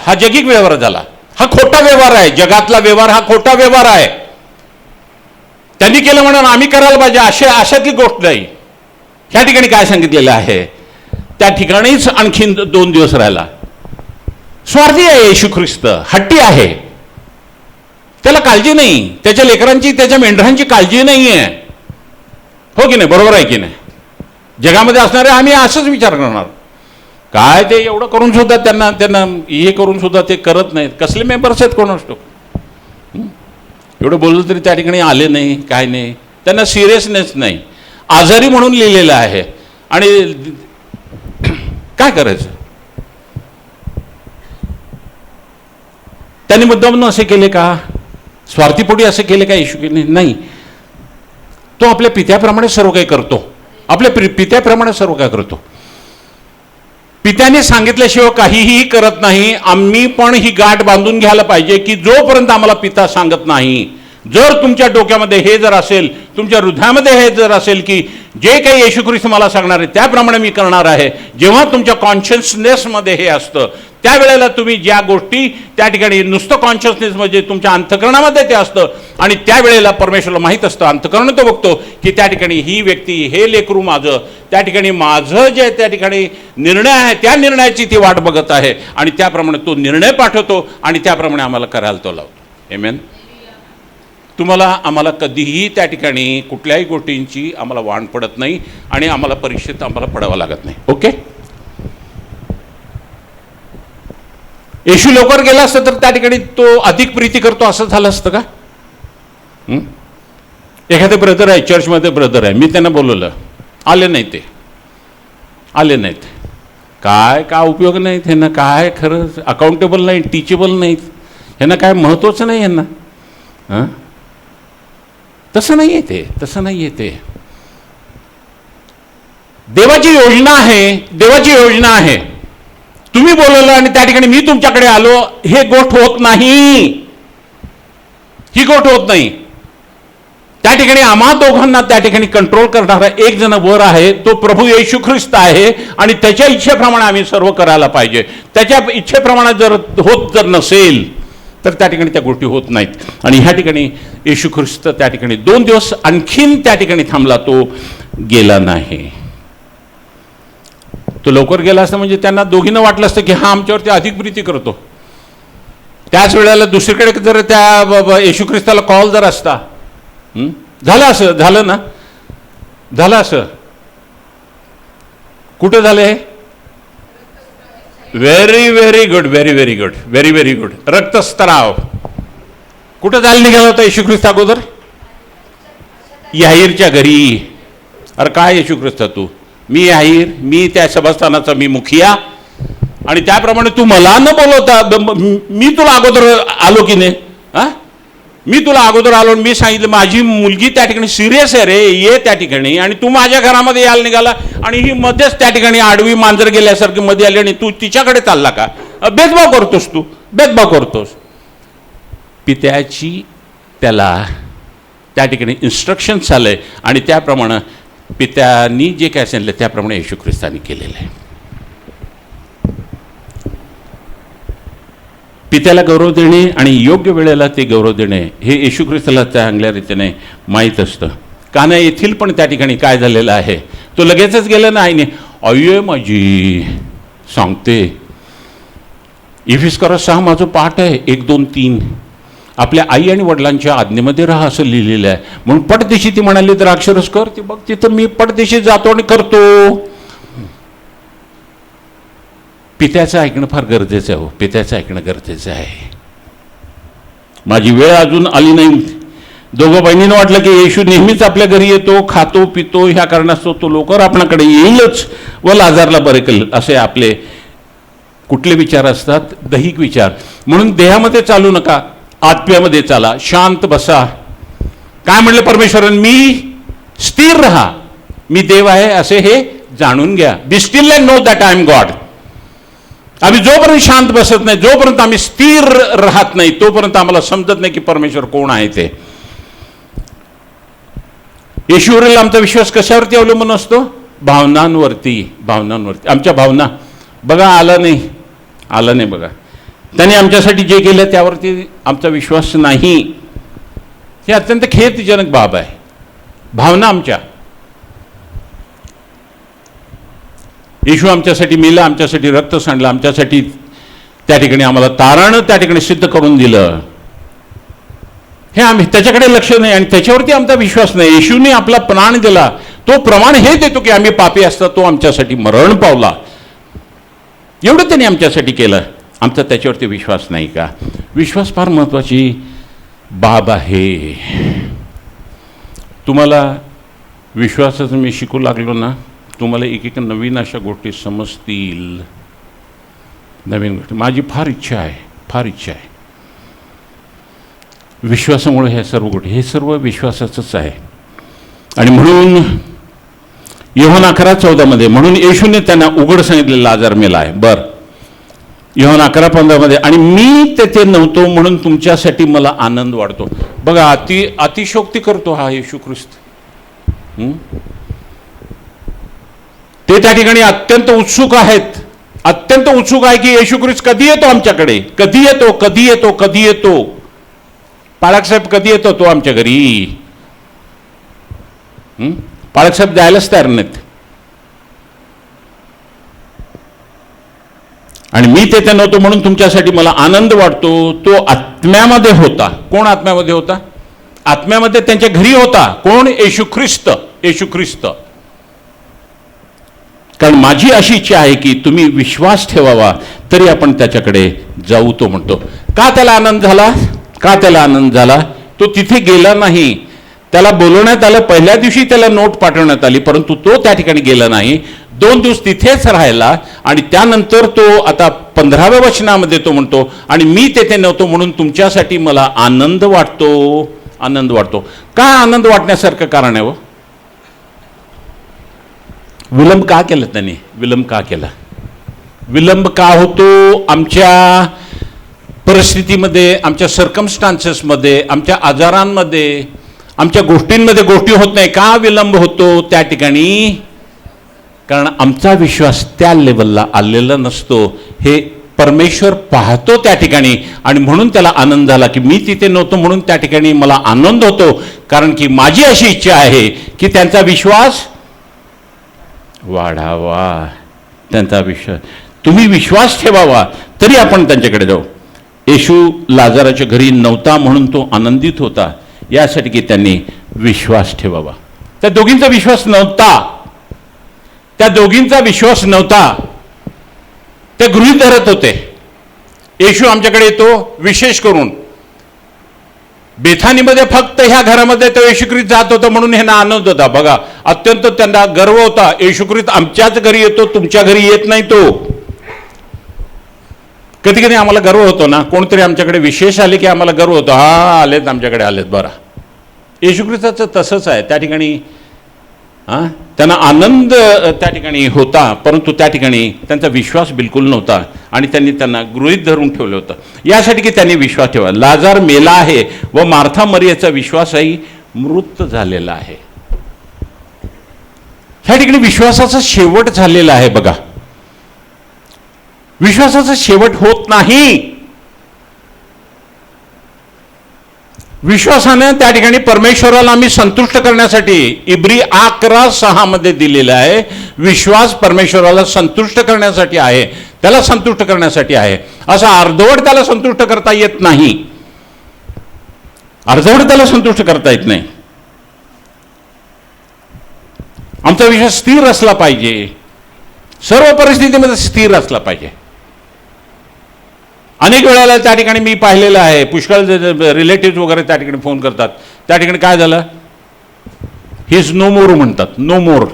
हा खोटा व्यवहार आहे. जगातला व्यवहार हा खोटा व्यवहार आहे. त्यांनी केलं म्हणून आम्ही करायला पाहिजे अशातली गोष्ट नाही. ह्या ठिकाणी काय सांगितलेलं आहे, त्या ठिकाणीच आणखीन 2 दिवस राहिला. स्वार्थी आहे येशू ख्रिस्त, हट्टी आहे. त्याला काळजी नाही, त्याच्या लेकरांची त्याच्या मेंढरांची काळजी नाही आहे. हो की नाही? बरोबर आहे की नाही? जगामध्ये असणारे आम्ही असंच विचार करणार, काय ते एवढं करून सुद्धा त्यांना हे करून सुद्धा ते करत नाहीत. कसले मेंबर्स आहेत कोण असतो? एवढं बोललं तरी त्या ठिकाणी आले नाही, काय नाही, त्यांना सिरियसनेस नाही. आजारी म्हणून लिहिलेलं आहे. आणि काय करायचं? त्यांनी मुद्दाम असे केले का? स्वार्थीपोटी असे केले का येशूने? नाही. तो आपल्या पित्याप्रमाणे सर्व काही करतो. आपल्या पित्याप्रमाणे सर्व काय करतो. पित्याने सांगितल्याशिवाय काहीही करत नाही. आम्ही पण ही गाठ बांधून घ्यायला पाहिजे की जोपर्यंत आम्हाला पिता सांगत नाही, जर तुमच्या डोक्यामध्ये हे जर असेल, तुमच्या हृदयामध्ये हे जर असेल की जे काही येशू ख्रिस्त मला सांगणार आहे त्याप्रमाणे मी करणार आहे, जेव्हा तुमच्या कॉन्शियसनेसमध्ये हे असतं त्यावेळेला तुम्ही ज्या गोष्टी त्या ठिकाणी नुसतं कॉन्शियसनेस म्हणजे तुमच्या अंतःकरणामध्ये ते असतं आणि त्यावेळेला परमेश्वराला माहीत असतं, अंतःकरण तो बघतो की त्या ठिकाणी ही व्यक्ती, हे लेकरू माझं, त्या ठिकाणी माझं जे त्या ठिकाणी निर्णय आहे त्या निर्णयाची ती वाट बघत आहे आणि त्याप्रमाणे तो निर्णय पाठवतो आणि त्याप्रमाणे आम्हाला करायला तो लावतो. आमेन. तुम्हाला आम्हाला कधीही त्या ठिकाणी कुठल्याही गोष्टींची आम्हाला वाण पडत नाही आणि आम्हाला परीक्षेत आम्हाला पडावं लागत नाही. ओके. येशू लवकर गेला असतं तर त्या ठिकाणी तो अधिक प्रीती करतो असं झालं असतं का? एखादे ब्रदर आहे, चर्चमध्ये ब्रदर आहे, मी त्यांना बोलवलं, आले नाही, ते आले नाहीत. काय उपयोग नाही त्यांना, काय खरं अकाउंटेबल नाही, टीचेबल नाहीत, ह्यांना काय महत्त्वाचं नाही यांना. हां, तसं नाही आहे ते, तसं नाही आहे ते. देवाची योजना आहे, देवाची योजना आहे. तुम्ही बोलवलं आणि त्या ठिकाणी मी तुमच्याकडे आलो, हे गोष्ट होत नाही, ही गोष्ट होत नाही. त्या ठिकाणी आम्हा दोघांना त्या ठिकाणी कंट्रोल करणारा एक जण वर आहे, तो प्रभू येशू ख्रिस्त आहे आणि त्याच्या इच्छेप्रमाणे आम्ही सर्व करायला पाहिजे. त्याच्या इच्छेप्रमाणे जर होत जर नसेल तर त्या ठिकाणी त्या गोष्टी होत नाहीत. आणि ह्या ठिकाणी येशू ख्रिस्त त्या ठिकाणी 2 दिवस आणखीन त्या ठिकाणी थांबला, तो गेला नाही. तो लवकर गेला असता म्हणजे त्यांना दोघींना वाटलं असतं की हा आमच्यावरती अधिक प्रीती करतो. त्याच वेळेला दुसरीकडे जर त्या येशू ख्रिस्ताला कॉल जर असता, झालं असं, झालं ना, झालं असं. कुठं झालंय? Very very good, very very good, very very good. रक्तस्त्राव कुठं जायला निघाला होता येशू ख्रिस्त अगोदर? याहीरच्या घरी. अरे काय येशू ख्रिस्त तू, मी याहीर, मी त्या सभास्थानाचा मी मुखिया आणि त्याप्रमाणे तू मला न बोलवता मी तुला अगोदर आलो की नाही? हा, मी तुला अगोदर आलो, मी सांगितलं माझी मुलगी त्या ठिकाणी सिरियस आहे रे, ये त्या ठिकाणी, आणि तू माझ्या घरामध्ये यायला निघाला आणि ही मध्येच त्या ठिकाणी आडवी मांजर गेल्यासारखी मध्ये आली आणि तू तिच्याकडे चालला का? भेदभाव करतोस, तू भेदभाव करतोस. पित्याची त्याला त्या ठिकाणी इन्स्ट्रक्शन्स आले आणि त्याप्रमाणे पित्यानी जे काय सांगितलं त्याप्रमाणे येशू ख्रिस्तानी केलेलं आहे. पित्याला गौरव देणे आणि योग्य वेळेला ते गौरव देणे हे येशू ख्रिस्ताला चांगल्या रीतीने माहीत असतं. काना येथील पण त्या ठिकाणी काय झालेलं आहे, तो लगेचच गेला ना आईने, अय्ये माझी सांगते, इफिस्कर 6 माझं पाठ आहे 1, 2, 3. आपल्या आई आणि वडिलांच्या आज्ञेमध्ये राहा असं लिहिलेलं आहे. म्हणून पटदिशी ती म्हणाली द्राक्षरस कर, ती बघ तिथं मी पटदिशी जातो आणि करतो. पित्याचं ऐकणं फार गरजेचं आहे. हो, पित्याचं ऐकणं गरजेचं आहे. माझी वेळ अजून आली नाही. दोघं बहिणीनं वाटलं की येशू नेहमीच आपल्या घरी येतो, खातो पितो, ह्या कारणास्तव तो लवकर आपणाकडे येईलच व लाजारला बरे करेल, असे आपले कुठले विचार असतात? दैहिक विचार. म्हणून देहामध्ये चालू नका, आत्म्यामध्ये चाला, शांत बसा. काय म्हणलं परमेश्वराने? मी स्थिर राहा, मी देव आहे असे हे जाणून घ्या. Be still and know that I am God. आम्ही जोपर्यंत शांत बसत नाही, जोपर्यंत आम्ही स्थिर राहत नाही, तोपर्यंत आम्हाला समजत नाही की परमेश्वर कोण आहे ते. येशूवरील आमचा विश्वास कशावरती अवलंबून असतो? भावनांवरती. भावनांवरती. आमच्या भावना बघा, आला नाही बघा, त्याने आमच्यासाठी जे केलं त्यावरती आमचा विश्वास नाही. हे अत्यंत खेदजनक बाब आहे. भावना आमच्या, येशू आमच्यासाठी मेला, आमच्यासाठी रक्त सांडलं, आमच्यासाठी त्या ठिकाणी आम्हाला तारण त्या ठिकाणी सिद्ध करून दिलं. हे आम्ही त्याच्याकडे लक्ष नाही आणि त्याच्यावरती आमचा विश्वास नाही. येशूने आपला प्राण दिला, तो प्रमाण हे देतो की आम्ही पापी असता तो आमच्यासाठी मरण पावला, एवढं त्यांनी आमच्यासाठी केलं. आमचा त्याच्यावरती विश्वास नाही का? विश्वास फार महत्त्वाची बाब आहे. तुम्हाला विश्वासाचं मी शिकू लागलो ना, तुम्हाला एक एक नवीन अशा गोष्टी समजतील. नवीन गोष्टी माझी फार इच्छा आहे, फार इच्छा आहे. विश्वासामुळे ह्या सर्व गोष्टी, हे सर्व विश्वासाचंच आहे. आणि म्हणून योहान 11:14 म्हणून येशूने त्यांना उघड सांगितले लाजार मेला आहे. बरं, योहान 11:15 आणि मी तेथे नव्हतो म्हणून तुमच्यासाठी मला आनंद वाढतो. बघा, अतिशोक्ती करतो हा येशू ख्रिस्त. ते त्या ठिकाणी अत्यंत उत्सुक आहेत, अत्यंत उत्सुक आहे की येशू ख्रिस्त कधी येतो आमच्याकडे, कधी येतो, कधी येतो, कधी येतो. पाळकसाहेब कधी येतो तो आमच्या घरी. पाळकसाहेब द्यायलाच तयार नाहीत. आणि मी तेथे नव्हतो म्हणून तुमच्यासाठी मला आनंद वाटतो. तो आत्म्यामध्ये होता. कोण आत्म्यामध्ये होता? आत्म्यामध्ये त्यांच्या घरी होता. कोण? येशू ख्रिस्त. येशू ख्रिस्त. कारण माझी अशी इच्छा आहे की तुम्ही विश्वास ठेवावा तरी आपण त्याच्याकडे जाऊ, तो म्हणतो. का त्याला आनंद झाला? का त्याला आनंद झाला? तो तिथे गेला नाही. त्याला बोलवण्यात आलं, पहिल्या दिवशी त्याला नोट पाठवण्यात आली, परंतु तो त्या ठिकाणी गेला नाही. 2 दिवस तिथेच राहिला आणि त्यानंतर तो आता 15व्या वचनामध्ये तो म्हणतो, आणि मी तेथे नव्हतो म्हणून तुमच्यासाठी मला आनंद वाटतो. आनंद वाटतो. काय आनंद वाटण्यासारखं कारण आहे? विलंब का केला त्यांनी? विलंब का केला? विलंब का होतो? आमच्या परिस्थितीमध्ये, आमच्या सर्कमस्टान्सेसमध्ये, आमच्या आजारांमध्ये, आमच्या गोष्टींमध्ये गोष्टी होत नाही. का विलंब होतो त्या ठिकाणी? कारण आमचा विश्वास त्या लेवलला आलेला नसतो. हे परमेश्वर पाहतो त्या ठिकाणी, आणि म्हणून त्याला आनंद झाला की मी तिथे नव्हतो म्हणून त्या ठिकाणी मला आनंद होतो. कारण की माझी अशी इच्छा आहे की त्यांचा विश्वास वाढावा. त्यांचा विश्वास, तुम्ही विश्वास ठेवावा तरी आपण त्यांच्याकडे जाऊ. येशू लाजाराच्या घरी नव्हता म्हणून तो आनंदित होता, यासाठी की त्यांनी विश्वास ठेवावा. त्या दोघींचा विश्वास नव्हता. त्या दोघींचा विश्वास नव्हता. ते गृहीत धरत होते येशू आमच्याकडे येतो. विशेष करून बेथानीमध्ये फक्त ह्या घरामध्ये तो येशू ख्रिस्त जात होता म्हणून ह्यांना आनंद होता. बघा, अत्यंत त्यांना गर्व होता. येशू ख्रिस्त आमच्याच घरी येतो, तुमच्या घरी येत नाही तो. कधी कधी आम्हाला गर्व होतो ना, कोणतरी आमच्याकडे विशेष आले की आम्हाला गर्व होतो. हा, आलेत आमच्याकडे, आलेत. बरं, येशू ख्रिस्ताचं तसंच आहे. त्या ठिकाणी त्यांना आनंद त्या ठिकाणी होता, परंतु त्या ठिकाणी त्यांचा विश्वास बिलकुल नव्हता आणि त्यांना गृहीत धरून ठेवलं होतं. यासाठी की त्यांनी विश्वास ठेवा. लाजार मेला आहे व मार्था मरियाचा विश्वासही मृत झालेला आहे. ह्या ठिकाणी विश्वासाचा शेवट झालेला आहे. बघा, विश्वासाचा शेवट होत नाही. विश्वासाने त्या ठिकाणी परमेश्वराला आम्ही संतुष्ट करण्यासाठी, इब्री 11:6 दिलेला आहे, विश्वास परमेश्वराला संतुष्ट करण्यासाठी आहे, त्याला संतुष्ट करण्यासाठी आहे. असं अर्धवट त्याला संतुष्ट करता येत नाही. अर्धवट त्याला संतुष्ट करता येत नाही. आमचा विश्वास स्थिर असला पाहिजे, सर्व परिस्थितीमध्ये स्थिर असला पाहिजे. अनेक वेळेला त्या ठिकाणी मी पाहिलेलं आहे, पुष्कळ रिलेटिव्ह वगैरे त्या ठिकाणी फोन करतात. त्या ठिकाणी काय झालं? ही इज नो मोर म्हणतात. नो मोर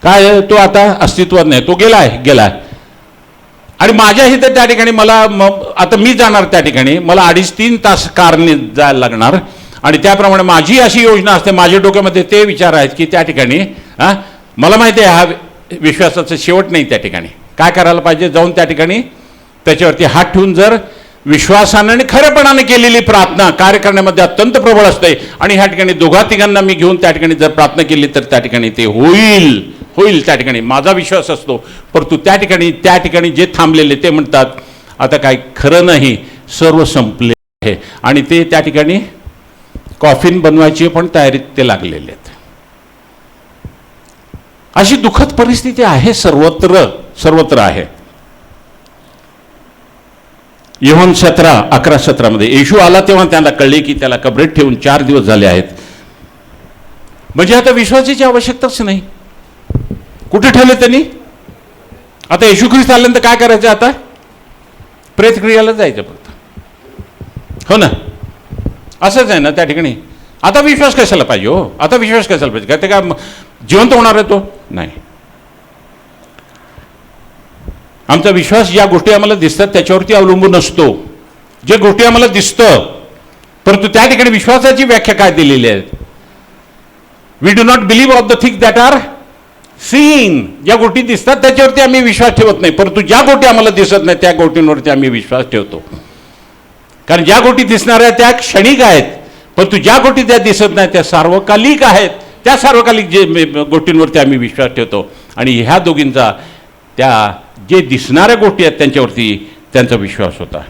काय? तो आता अस्तित्वात नाही, तो गेलाय. आणि माझ्या इथे त्या ठिकाणी मला आता मी जाणार त्या ठिकाणी, मला 2.5-3 तास कारने जायला लागणार. आणि त्याप्रमाणे माझी अशी योजना असते, माझ्या डोक्यामध्ये ते विचार आहेत की त्या ठिकाणी मला माहिती आहे हा विश्वासाचा शेवट नाही. त्या ठिकाणी काय करायला पाहिजे? जाऊन त्या ठिकाणी त्याच्यावरती हात ठेवून जर विश्वासाने आणि खरेपणाने केलेली प्रार्थना कार्य करण्यामध्ये अत्यंत प्रबळ असते. आणि ह्या ठिकाणी 2-3 मी घेऊन त्या ठिकाणी जर प्रार्थना केली तर त्या ठिकाणी ते होईल. त्या ठिकाणी माझा विश्वास असतो. परंतु त्या ठिकाणी जे थांबलेले ते म्हणतात आता काय खरं नाही, सर्व संपले आहे. आणि ते त्या ठिकाणी कॉफिन बनवायची पण तयारीत ते लागलेले आहेत. अशी दुःखद परिस्थिती आहे, सर्वत्र आहे. योहान 11:17 येशू आला तेव्हा त्यांना कळले की त्याला कबरेत ठेवून 4 दिवस झाले आहेत. म्हणजे आता विश्वासाची आवश्यकताच नाही. कुठे ठेवले त्यांनी? आता येशू ख्रिस्त आल्यानंतर काय करायचं? आता प्रेतक्रियाला जायचं फक्त. हो ना, असंच आहे ना त्या ठिकाणी. आता विश्वास कशाला पाहिजे? हो, आता विश्वास कशाला पाहिजे? काय ते काय जिवंत होणार आहे तो? नाही. आमचा विश्वास ज्या गोष्टी आम्हाला दिसतात त्याच्यावरती अवलंबून असतो. जे गोष्टी आम्हाला दिसतं, परंतु त्या ठिकाणी विश्वासाची व्याख्या काय दिलेली आहे? We do not believe of the things that are seen. ज्या गोष्टी दिसतात त्याच्यावरती आम्ही विश्वास ठेवत नाही, परंतु ज्या गोष्टी आम्हाला दिसत नाही त्या गोष्टींवरती आम्ही विश्वास ठेवतो. कारण ज्या गोष्टी दिसणाऱ्या त्या क्षणिक आहेत, परंतु ज्या गोष्टी त्या दिसत नाही त्या सार्वकालिक आहेत. त्या सार्वकालिक जे गोष्टींवरती आम्ही विश्वास ठेवतो. आणि ह्या दोघींचा त्या जे दिसणाऱ्या गोष्टी आहेत त्यांच्यावरती त्यांचा विश्वास होता.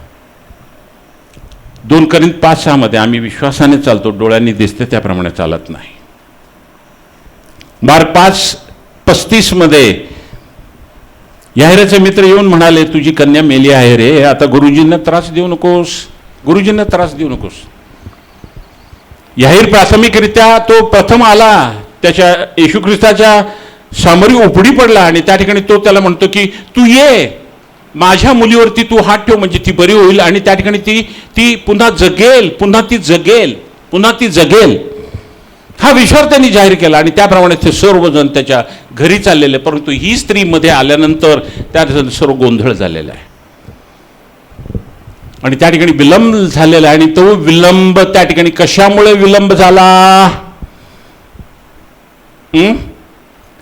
2 Corinth 5:6 आम्ही विश्वासाने चालतो, डोळ्यांनी दिसते त्याप्रमाणे चालत नाही. मार्क 5:35 याहिराचे मित्र येऊन म्हणाले, तुझी कन्या मेली आहे रे, आता गुरुजींना त्रास देऊ नकोस, गुरुजींना त्रास देऊ नकोस. याहीर प्राथमिकरित्या तो प्रथम आला, त्याच्या येशू ख्रिस्ताच्या समोरी उपडी पडला आणि त्या ठिकाणी तो त्याला म्हणतो की तू ये, माझ्या मुलीवरती तू हात ठेव म्हणजे ती बरी होईल आणि त्या ठिकाणी ती पुन्हा जगेल, पुन्हा ती जगेल. हा विश्वास त्यांनी जाहीर केला आणि त्याप्रमाणे ते सर्वजण त्याच्या घरी चाललेले. परंतु ही स्त्री मध्ये आल्यानंतर त्या सर्व गोंधळ झालेला आहे आणि त्या ठिकाणी विलंब झालेला आहे. आणि तो विलंब त्या ठिकाणी कशामुळे विलंब झाला?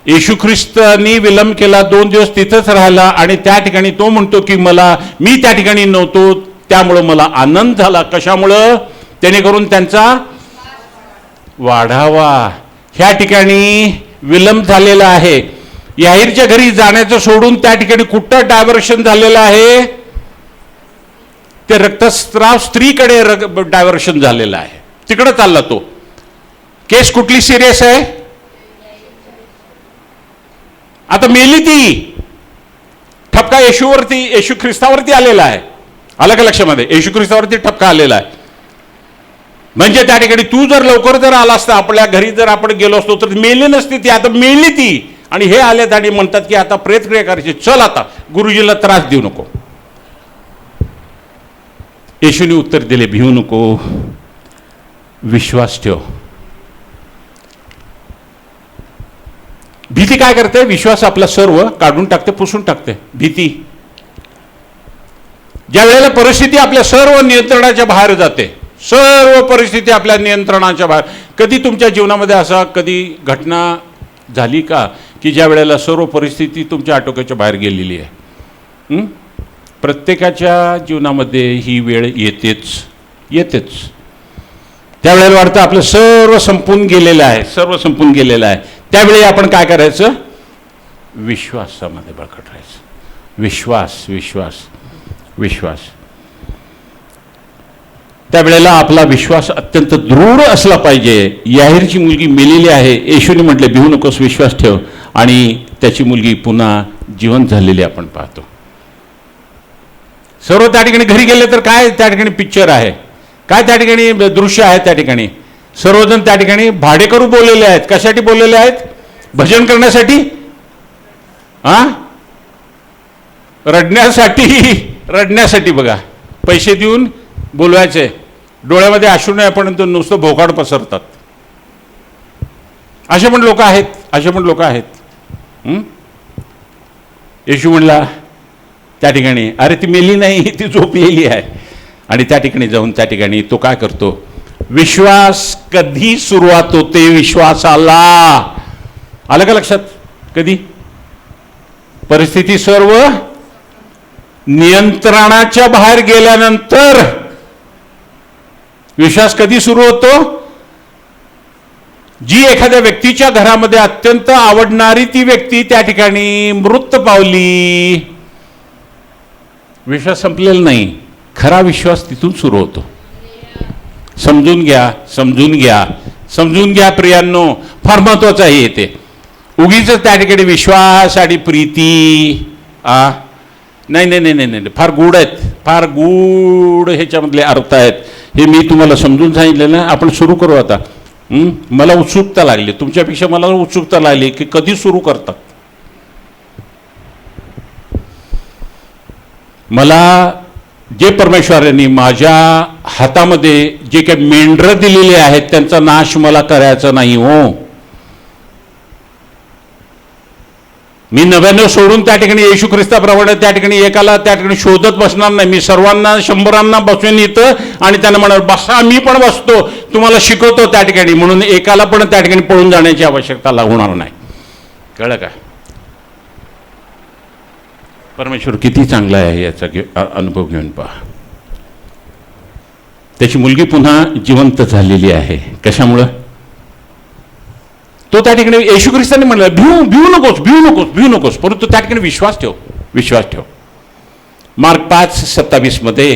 येशू ख्रिस्तांनी विलंब केला, 2 दिवस तिथंच राहिला आणि त्या ठिकाणी तो म्हणतो की मी त्या ठिकाणी नव्हतो त्यामुळं मला आनंद झाला. कशामुळं? जेणेकरून त्यांचा वाढावा. ह्या ठिकाणी विलंब झालेला आहे. याहीरच्या घरी जाण्याचं सोडून त्या ठिकाणी कुठं डायव्हर्शन झालेलं आहे? ते रक्तस्राव स्त्रीकडे डायव्हर्शन झालेलं आहे, तिकडे चालला तो. केस कुठली सिरियस आहे? आता मेली ती. ठपका येशू ख्रिस्तावरती आलेला आहे. आलं का लक्षामध्ये? येशू ख्रिस्तावरती ठपका आलेला आहे. म्हणजे त्या ठिकाणी तू जर लवकर जर आला असता, आपल्या घरी जर आपण गेलो असतो तर मेली नसती ती. आता मेली ती आणि हे आले आणि म्हणतात की आता प्रेतक्रिया करायची, चल आता गुरुजीला त्रास देऊ नको. येशूने उत्तर दिले, भिवू नको, विश्वास ठेव. भीती काय करते? विश्वास आपला सर्व काढून टाकते, पुसून टाकते. भीती ज्या वेळेला परिस्थिती आपल्या सर्व नियंत्रणाच्या बाहेर जाते, सर्व परिस्थिती आपल्या नियंत्रणाच्या बाहेर. कधी तुमच्या जीवनामध्ये असा कधी घटना झाली का की ज्या वेळेला सर्व परिस्थिती तुमच्या आटोक्याच्या बाहेर गेलेली आहे? प्रत्येकाच्या जीवनामध्ये ही वेळ येतेच. त्यावेळेला वाटतं आपलं सर्व संपून गेलेलं आहे, त्यावेळी आपण काय करायचं? विश्वासामध्ये बळकट राहायचं. विश्वास. त्यावेळेला आपला विश्वास अत्यंत दृढ असला पाहिजे. याहीरची मुलगी मेलेली आहे, येशूने म्हटले भिवू नकोस, विश्वास ठेव. आणि त्याची मुलगी पुन्हा जिवंत झालेली आपण पाहतो. सर्व त्या ठिकाणी घरी गेले तर काय त्या ठिकाणी पिक्चर आहे, काय त्या ठिकाणी दृश्य आहे? त्या ठिकाणी सर्वजण त्या ठिकाणी भाडेकरू बोललेले आहेत. कशासाठी बोललेले आहेत? भजन करण्यासाठी, रडण्यासाठी. बघा, पैसे देऊन बोलवायचे, डोळ्यामध्ये अश्रू नाही पण नुसतं भोकाड पसरतात. असे पण लोक आहेत. येशू म्हणला त्या ठिकाणी, अरे ती मेली नाही, ती झोपलेली आहे. आणि त्या ठिकाणी जाऊन त्या ठिकाणी तो काय करतो? विश्वास कधी सुरुवात होते? विश्वासाला. आलं का लक्षात? कधी? परिस्थिती सर्व नियंत्रणाच्या बाहेर गेल्यानंतर विश्वास कधी सुरू होतो? जी एखाद्या व्यक्तीच्या घरामध्ये अत्यंत आवडणारी ती व्यक्ती त्या ठिकाणी मृत पावली, विश्वास संपलेला नाही. खरा विश्वास तिथून सुरू होतो. समजून घ्या प्रियांनो, फार महत्वाचं आहे येते. उगीच त्या ठिकाणी विश्वास आणि प्रीती नाही नाही नाही नाही नाही फार गूढ आहेत, फार गूढ ह्याच्यामधले अर्थ आहेत. हे मी तुम्हाला समजून सांगितलेलं आहे. आपण सुरू करू आता. मला उत्सुकता लागली, तुमच्यापेक्षा मला उत्सुकता लागली की कधी सुरू करतात. मला जे परमेश्वरांनी माझ्या हातामध्ये जे काही मेंढरं दिलेले आहेत त्यांचा नाश मला करायचा नाही हो. मी 99 सोडून त्या ठिकाणी येशू ख्रिस्ताप्रमाणे त्या ठिकाणी एकाला त्या ठिकाणी शोधत बसणार नाही. मी सर्वांना 100 बसवेन इथं आणि त्यांना म्हणणार बसा, मी पण बसतो, तुम्हाला शिकवतो त्या ठिकाणी. म्हणून एकाला पण त्या ठिकाणी पळून जाण्याची आवश्यकता लागणार नाही. कळलं का? परमेश्वर किती चांगला आहे याचा अनुभव घेऊन पहा. त्याची मुलगी पुन्हा जिवंत झालेली आहे. कशामुळं? तो त्या ठिकाणी येशू ख्रिस्ताने म्हणला भिवू नकोस, परंतु त्या ठिकाणी विश्वास ठेव. मार्क 5:27 मध्ये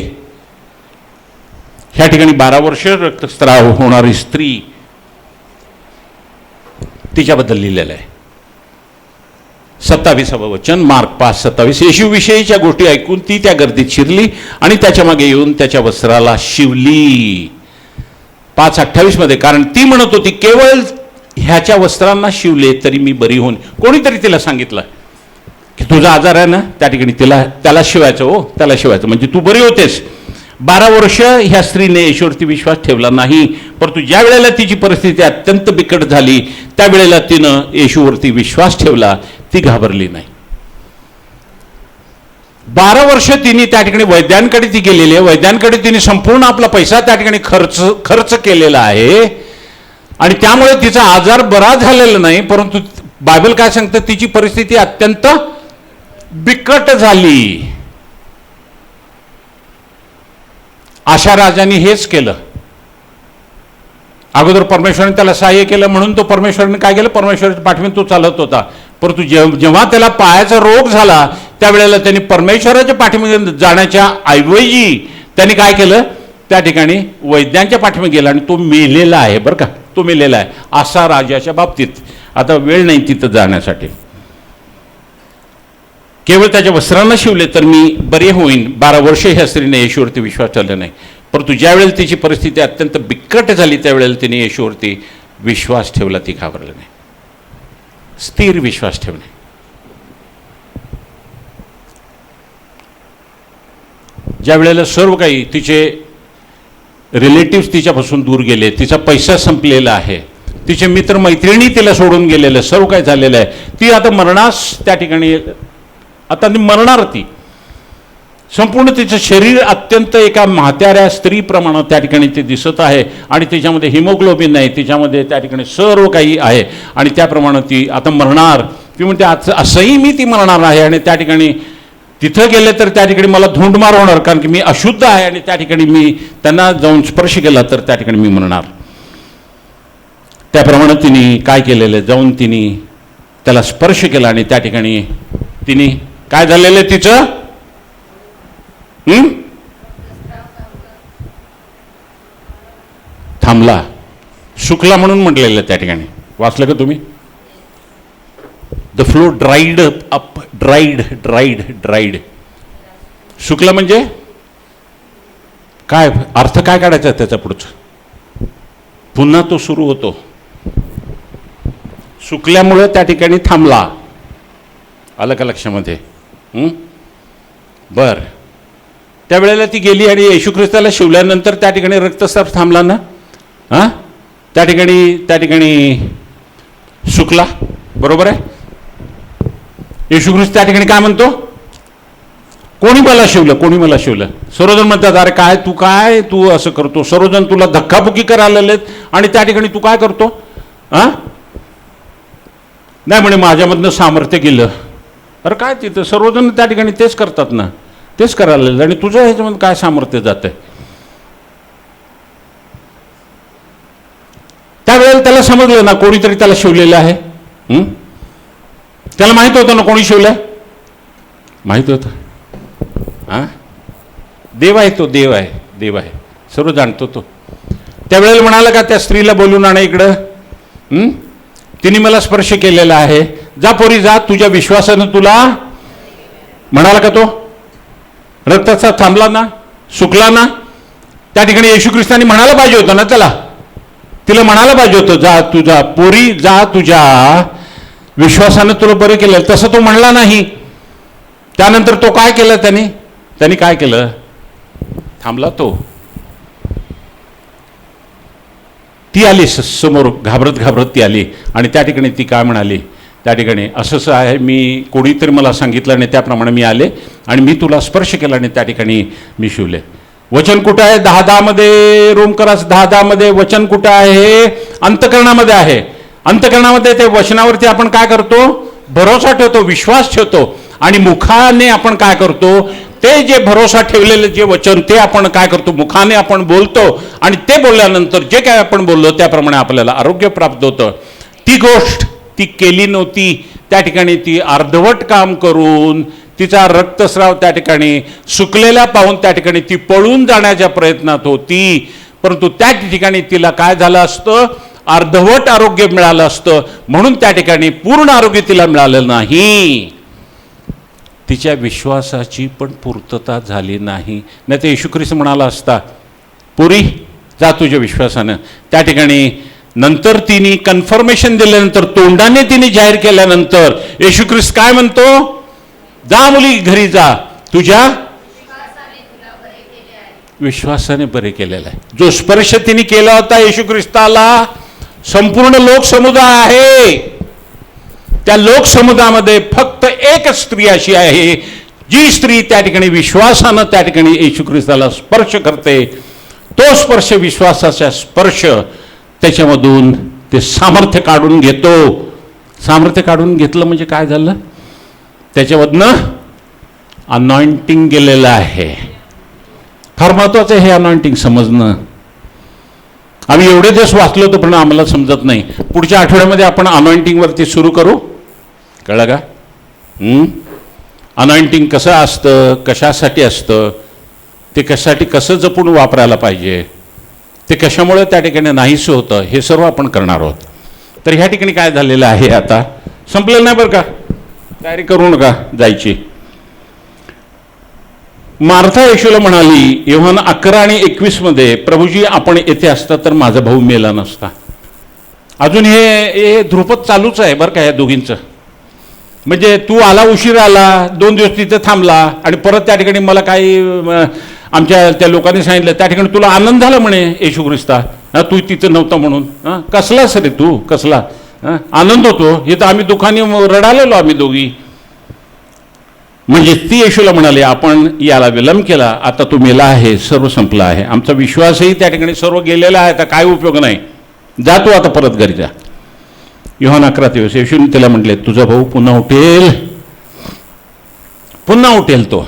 ह्या ठिकाणी 12 वर्ष रक्तस्राव होणारी स्त्री, तिच्याबद्दल लिहिलेलं आहे. 27वे वचन मार्क 5:27. येशूविषयीच्या गोष्टी ऐकून ती त्या गर्दीत शिरली आणि त्याच्या मागे येऊन त्याच्या वस्त्राला शिवली. 5:28 मध्ये, कारण ती म्हणत होती केवळ ह्याच्या वस्त्रांना शिवले तरी मी बरी होऊन. कोणीतरी तिला सांगितलं की तुझा आजार आहे ना, त्या ठिकाणी त्याला शिवायचं हो, त्याला शिवायचं म्हणजे तू बरी होतेस. 12 वर्ष ह्या स्त्रीने येशूवरती विश्वास ठेवला नाही, परंतु ज्या वेळेला तिची परिस्थिती अत्यंत बिकट झाली त्यावेळेला तिनं येशूवरती विश्वास ठेवला. ती घाबरली नाही. 12 वर्ष तिने त्या ठिकाणी वैद्यांकडे ती गेलेली आहे. वैद्यांकडे तिने संपूर्ण आपला पैसा त्या ठिकाणी खर्च केलेला आहे आणि त्यामुळे तिचा आजार बरा झालेला नाही. परंतु बायबल काय सांगतं, तिची परिस्थिती अत्यंत बिकट झाली. आशा राजाने हेच केलं. अगोदर परमेश्वराने त्याला सहाय्य केलं म्हणून तो परमेश्वराने काय केलं, परमेश्वराच्या पाठीमागे तो चालत होता. परंतु जेव्हा त्याला पायाचा रोग झाला त्यावेळेला त्यांनी परमेश्वराच्या पाठीमागे जाण्याच्या ऐवजी त्यांनी काय केलं, त्या ठिकाणी वैद्यांच्या पाठीमागे गेला आणि तो मेलेला आहे. बरं का, तो मेलेला आहे. असा राजाच्या बाबतीत आता वेळ नाही तिथं जाण्यासाठी. केवळ त्याच्या वस्त्रांना शिवले तर मी बरे होईन. 12 वर्ष ह्या स्त्रीने येशूवरती विश्वास ठेवला नाही, परंतु ज्या वेळेला तिची परिस्थिती अत्यंत बिकट झाली त्यावेळेला तिने येशूवरती विश्वास ठेवला. ती घाबरली नाही. स्थिर विश्वास ठेवणे. ज्या वेळेला सर्व काही तिचे रिलेटिव्स तिच्यापासून दूर गेले, तिचा पैसा संपलेला आहे, तिचे मित्र मैत्रिणी तिला सोडून गेलेले, सर्व काही झालेलं आहे, ती आता मरणास त्या ठिकाणी आता मरणार. ती संपूर्ण तिचं शरीर अत्यंत एका म्हाताऱ्या स्त्रीप्रमाणे त्या ठिकाणी ते दिसत आहे आणि तिच्यामध्ये हिमोग्लोबिन नाही, तिच्यामध्ये त्या ठिकाणी सर्व काही आहे आणि त्याप्रमाणे ती आता मरणार. ती म्हणते असंही मी ती मरणार आहे आणि त्या ठिकाणी तिथं गेले तर त्या ठिकाणी मला धुंडमार होणार, कारण की मी अशुद्ध आहे आणि त्या ठिकाणी मी त्यांना जाऊन स्पर्श केला तर त्या ठिकाणी मी मरणार. त्याप्रमाणे तिने काय केलेलं, जाऊन तिने त्याला स्पर्श केला आणि त्या ठिकाणी तिने काय झालेलं तिचं थांबला, सुकला म्हणून म्हटलेलं त्या ठिकाणी. वाचलं का तुम्ही? The flow dried up, dried. सुकला म्हणजे काय अर्थ, काय काढायचा त्याचा पुढचं? पुन्हा तो सुरू होतो. सुकल्यामुळं त्या ठिकाणी थांबला. आलं का लक्षामध्ये? बर. त्यावेळेला ती गेली आणि येशू ख्रिस्ताला शिवल्यानंतर त्या ठिकाणी रक्तस्राव थांबला ना. त्या ठिकाणी सुकला. बरोबर आहे. येशू ख्रिस्त त्या ठिकाणी काय म्हणतो, कोणी मला शिवलं. सर्वजण म्हणतात अरे काय तू असं करतो, सर्वजण तुला धक्काबुक्की करायला आलेत आणि त्या ठिकाणी तू काय करतो? नाही म्हणे माझ्यामधनं सामर्थ्य गेलं. अरे काय तिथं सर्वजण त्या ठिकाणी तेच करतात ना, तेच करायला आलेत आणि तुझं ह्याच्यामध्ये काय सामर्थ्य जातंय? त्यावेळेला त्याला समजलं ना कोणीतरी त्याला शिवलेलं आहे. त्याला माहित होतं ना कोणी शिवलंय, माहित होतं. देव आहे, तो देव आहे, सर्व जाणतो तो. त्यावेळेला म्हणाला का त्या स्त्रीला बोलून आणा इकडं, तिने मला स्पर्श केलेला आहे, जा पोरी जा, तुझ्या विश्वासानं तुला, म्हणाला का तो? रक्ताचा थांबला ना, सुकला ना, त्या ठिकाणी येशू ख्रिस्तानी म्हणायला पाहिजे होतं ना त्याला, तिला म्हणायला पाहिजे होतं, जा तुझा पोरी, जा तुझ्या विश्वासानं तुला बरं केलं. तसं तो म्हणला नाही. त्यानंतर तो काय केलं, त्यांनी काय केलं, थांबला तो. ती आली समोर, घाबरत घाबरत ती आली आणि त्या ठिकाणी ती काय म्हणाली, त्या ठिकाणी असंच आहे, मी कोणीतरी मला सांगितलं आणि त्याप्रमाणे मी आले आणि मी तुला स्पर्श केला आणि त्या ठिकाणी मी शिवले. वचन कुठं आहे? 10:10 मध्ये रोमकरास 10:10 मध्ये वचन कुठं आहे? अंतकरणामध्ये आहे. अंतकरणामध्ये ते वचनावरती आपण काय करतो? भरोसा ठेवतो, विश्वास ठेवतो आणि मुखाने आपण काय करतो? ते जे भरोसा ठेवलेले जे वचन ते आपण काय करतो? मुखाने आपण बोलतो आणि ते बोलल्यानंतर जे काय आपण बोललो त्याप्रमाणे आपल्याला आरोग्य प्राप्त होतं. ती गोष्ट ती केली नव्हती. त्या ठिकाणी ती अर्धवट काम करून तिचा रक्तस्राव त्या ठिकाणी सुकलेला पाहून त्या ठिकाणी ती पळून जाण्याच्या प्रयत्नात होती. परंतु त्या ठिकाणी तिला काय झालं असतं? अर्धवट आरोग्य मिळालं असतं. म्हणून त्या ठिकाणी पूर्ण आरोग्य तिला मिळालं नाही. तिच्या विश्वासाची पण पूर्तता झाली नाही. नाही तर येशू ख्रिस्त म्हणाला असता, पुरी जा तुझ्या विश्वासानं. त्या ठिकाणी नंतर तिने कन्फर्मेशन दिल्यानंतर, तोंडाने तिने जाहीर केल्यानंतर येशू ख्रिस्त काय म्हणतो? जा मुली घरी जा, तुझ्या विश्वासाने बरे केलेला आहे. जो स्पर्श तिने केला होता येशू ख्रिस्ताला, संपूर्ण लोकसमुदाय आहे. त्या लोकसमुदायामध्ये फक्त एक स्त्री अशी आहे जी स्त्री त्या ठिकाणी विश्वासानं त्या ठिकाणी येशू ख्रिस्ताला स्पर्श करते. तो स्पर्श, विश्वासाचा स्पर्श, त्याच्यामधून ते सामर्थ्य काढून घेतो. सामर्थ्य काढून घेतलं म्हणजे काय झालं? त्याच्यामधनं अनॉइंटिंग गेलेलं आहे. फार महत्वाचं आहे हे अनॉइंटिंग समजणं. आम्ही एवढे दिवस वाचलो होतो पण आम्हाला समजत नाही. पुढच्या आठवड्यामध्ये आपण अनॉइंटिंगवरती सुरू करू. कळलं का? अनॉइंटिंग कसं असतं, कशासाठी असतं, ते कशासाठी कसं जपून वापरायला पाहिजे, ते कशामुळे त्या ठिकाणी नाहीसं होतं, हे सर्व आपण करणार आहोत. तर ह्या ठिकाणी काय झालेलं आहे, आता संपलेलं नाही बरं का, तयारी करू नका जायची. मार्था येशूला म्हणाली, योहान 11 आणि 21 मध्ये, प्रभूजी आपण येथे असता तर माझा भाऊ मेला नसता. अजून हे ध्रुपद चालूच आहे बरं का या दोघींचं. म्हणजे तू आला, उशीर आला, 2 दिवस तिथे थांबला आणि परत त्या ठिकाणी मला काही आमच्या त्या लोकांनी सांगितलं, त्या ठिकाणी तुला आनंद झाला म्हणे येशू ख्रिस्ता, तू तिथं नव्हता म्हणून. कसलास रे तू, कसला आनंद होतो? हे तर आम्ही दुःखाने रडालेलो आम्ही दोघी. म्हणजे ती येशूला म्हणाले, आपण याला विलंब केला, आता तू मेला आहे, सर्व संपलं आहे, आमचा विश्वासही त्या ठिकाणी सर्व गेलेला आहे, आता काय उपयोग नाही, जा तू आता परत घरी जा. योहान 11:23 येशूने तिला म्हटले, तुझा भाऊ पुन्हा उठेल, पुन्हा उठेल. तो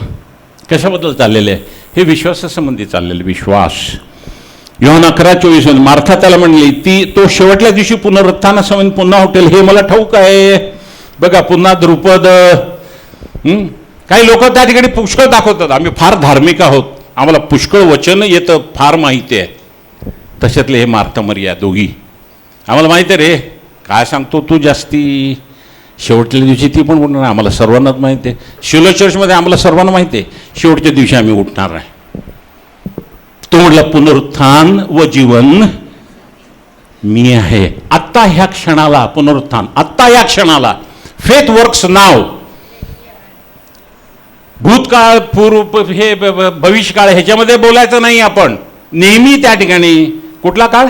कशाबद्दल चाललेले आहे? हे विश्वासासंबंधी चाललेले विश्वास. योहान 11:24 मार्था त्याला म्हणली, तो शेवटल्या दिवशी पुनरुत्थानासमोर पुन्हा उठेल हे मला ठाऊक आहे. बघा पुन्हा ध्रुपद. काही लोक त्या ठिकाणी पुष्कळ दाखवतात, आम्ही फार धार्मिक आहोत, आम्हाला पुष्कळ वचन येतं, फार माहिती आहे. तशातले हे मार्था मरिया दोघी, आम्हाला माहिती आहे रे, काय सांगतो तू जास्ती. शेवटच्या दिवशी ती पण उठणार, आम्हाला सर्वांनाच माहिती आहे. शिलो चर्चमध्ये आम्हाला सर्वांना माहिती आहे शेवटच्या दिवशी आम्ही उठणार आहे. तो म्हटला, पुनरुत्थान व जीवन मी आहे. आत्ता ह्या क्षणाला पुनरुत्थान, आत्ता या क्षणाला. फेथ वर्क्स नाव. भूतकाळ, पूर्व, हे भविष्यकाळ ह्याच्यामध्ये बोलायचं नाही आपण. नेहमी त्या ठिकाणी कुठला काळ?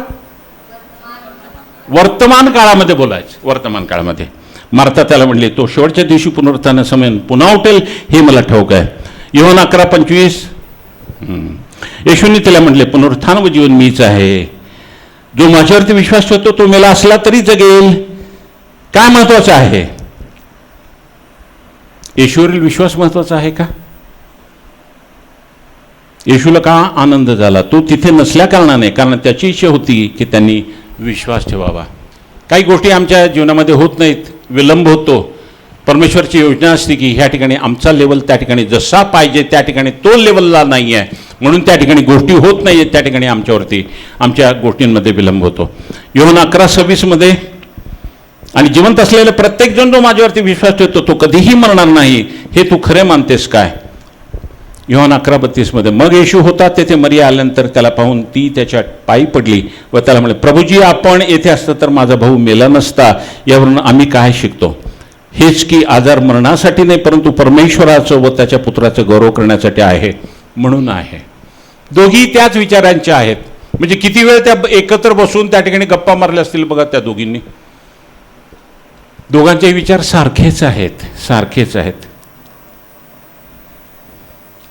वर्तमान काळामध्ये बोलायचं, वर्तमान काळामध्ये. मार्था त्याला म्हणले, तो शेवटच्या दिवशी पुनरुत्थानासमोर पुन्हा उठेल हे मला ठाऊक आहे. योहान 11:25 येशूने तिला म्हटले, पुनरुत्थान व जीवन मीच आहे, जो माझ्यावरती विश्वास ठेवतो तो मेला असला तरी जगेल. काय महत्वाचं आहे? येशूवरील विश्वास महत्वाचा आहे का? येशूला का आनंद झाला? तो तिथे नसल्या कारणाने, कारण त्याची इच्छा होती की त्यांनी विश्वास ठेवावा. काही गोष्टी आमच्या जीवनामध्ये होत नाहीत, विलंब होतो. परमेश्वरची योजना असते की ह्या ठिकाणी आमचा लेवल त्या ठिकाणी जसा पाहिजे त्या ठिकाणी तो लेवलला नाही आहे, म्हणून त्या ठिकाणी गोष्टी होत नाही आहेत, त्या ठिकाणी आमच्यावरती आमच्या गोष्टींमध्ये विलंब होतो. योहान 11:26 मध्ये, आणि जिवंत असलेला प्रत्येक जण जो माझ्यावरती विश्वास ठेवतो तो कधीही मरणार नाही, हे तू खरे मानतेस काय? योहान 11:32 मग येशू होता तेथे मरिया आल्यानंतर त्याला पाहून ती त्याच्या पायी पडली व त्याला म्हणे, प्रभूजी, आपण येथे असतं तर माझा भाऊ मेला नसता. यावरून आम्ही काय शिकतो? हेच की आजार मरणासाठी नाही परंतु परमेश्वराचं व त्याच्या पुत्राचं गौरव करण्यासाठी आहे म्हणून आहे. दोघी त्याच विचारांच्या आहेत. म्हणजे किती वेळ त्या एकत्र बसून त्या ठिकाणी गप्पा मारल्या असतील बघा त्या दोघींनी. दोघांचे विचार सारखेच आहेत, सारखेच आहेत.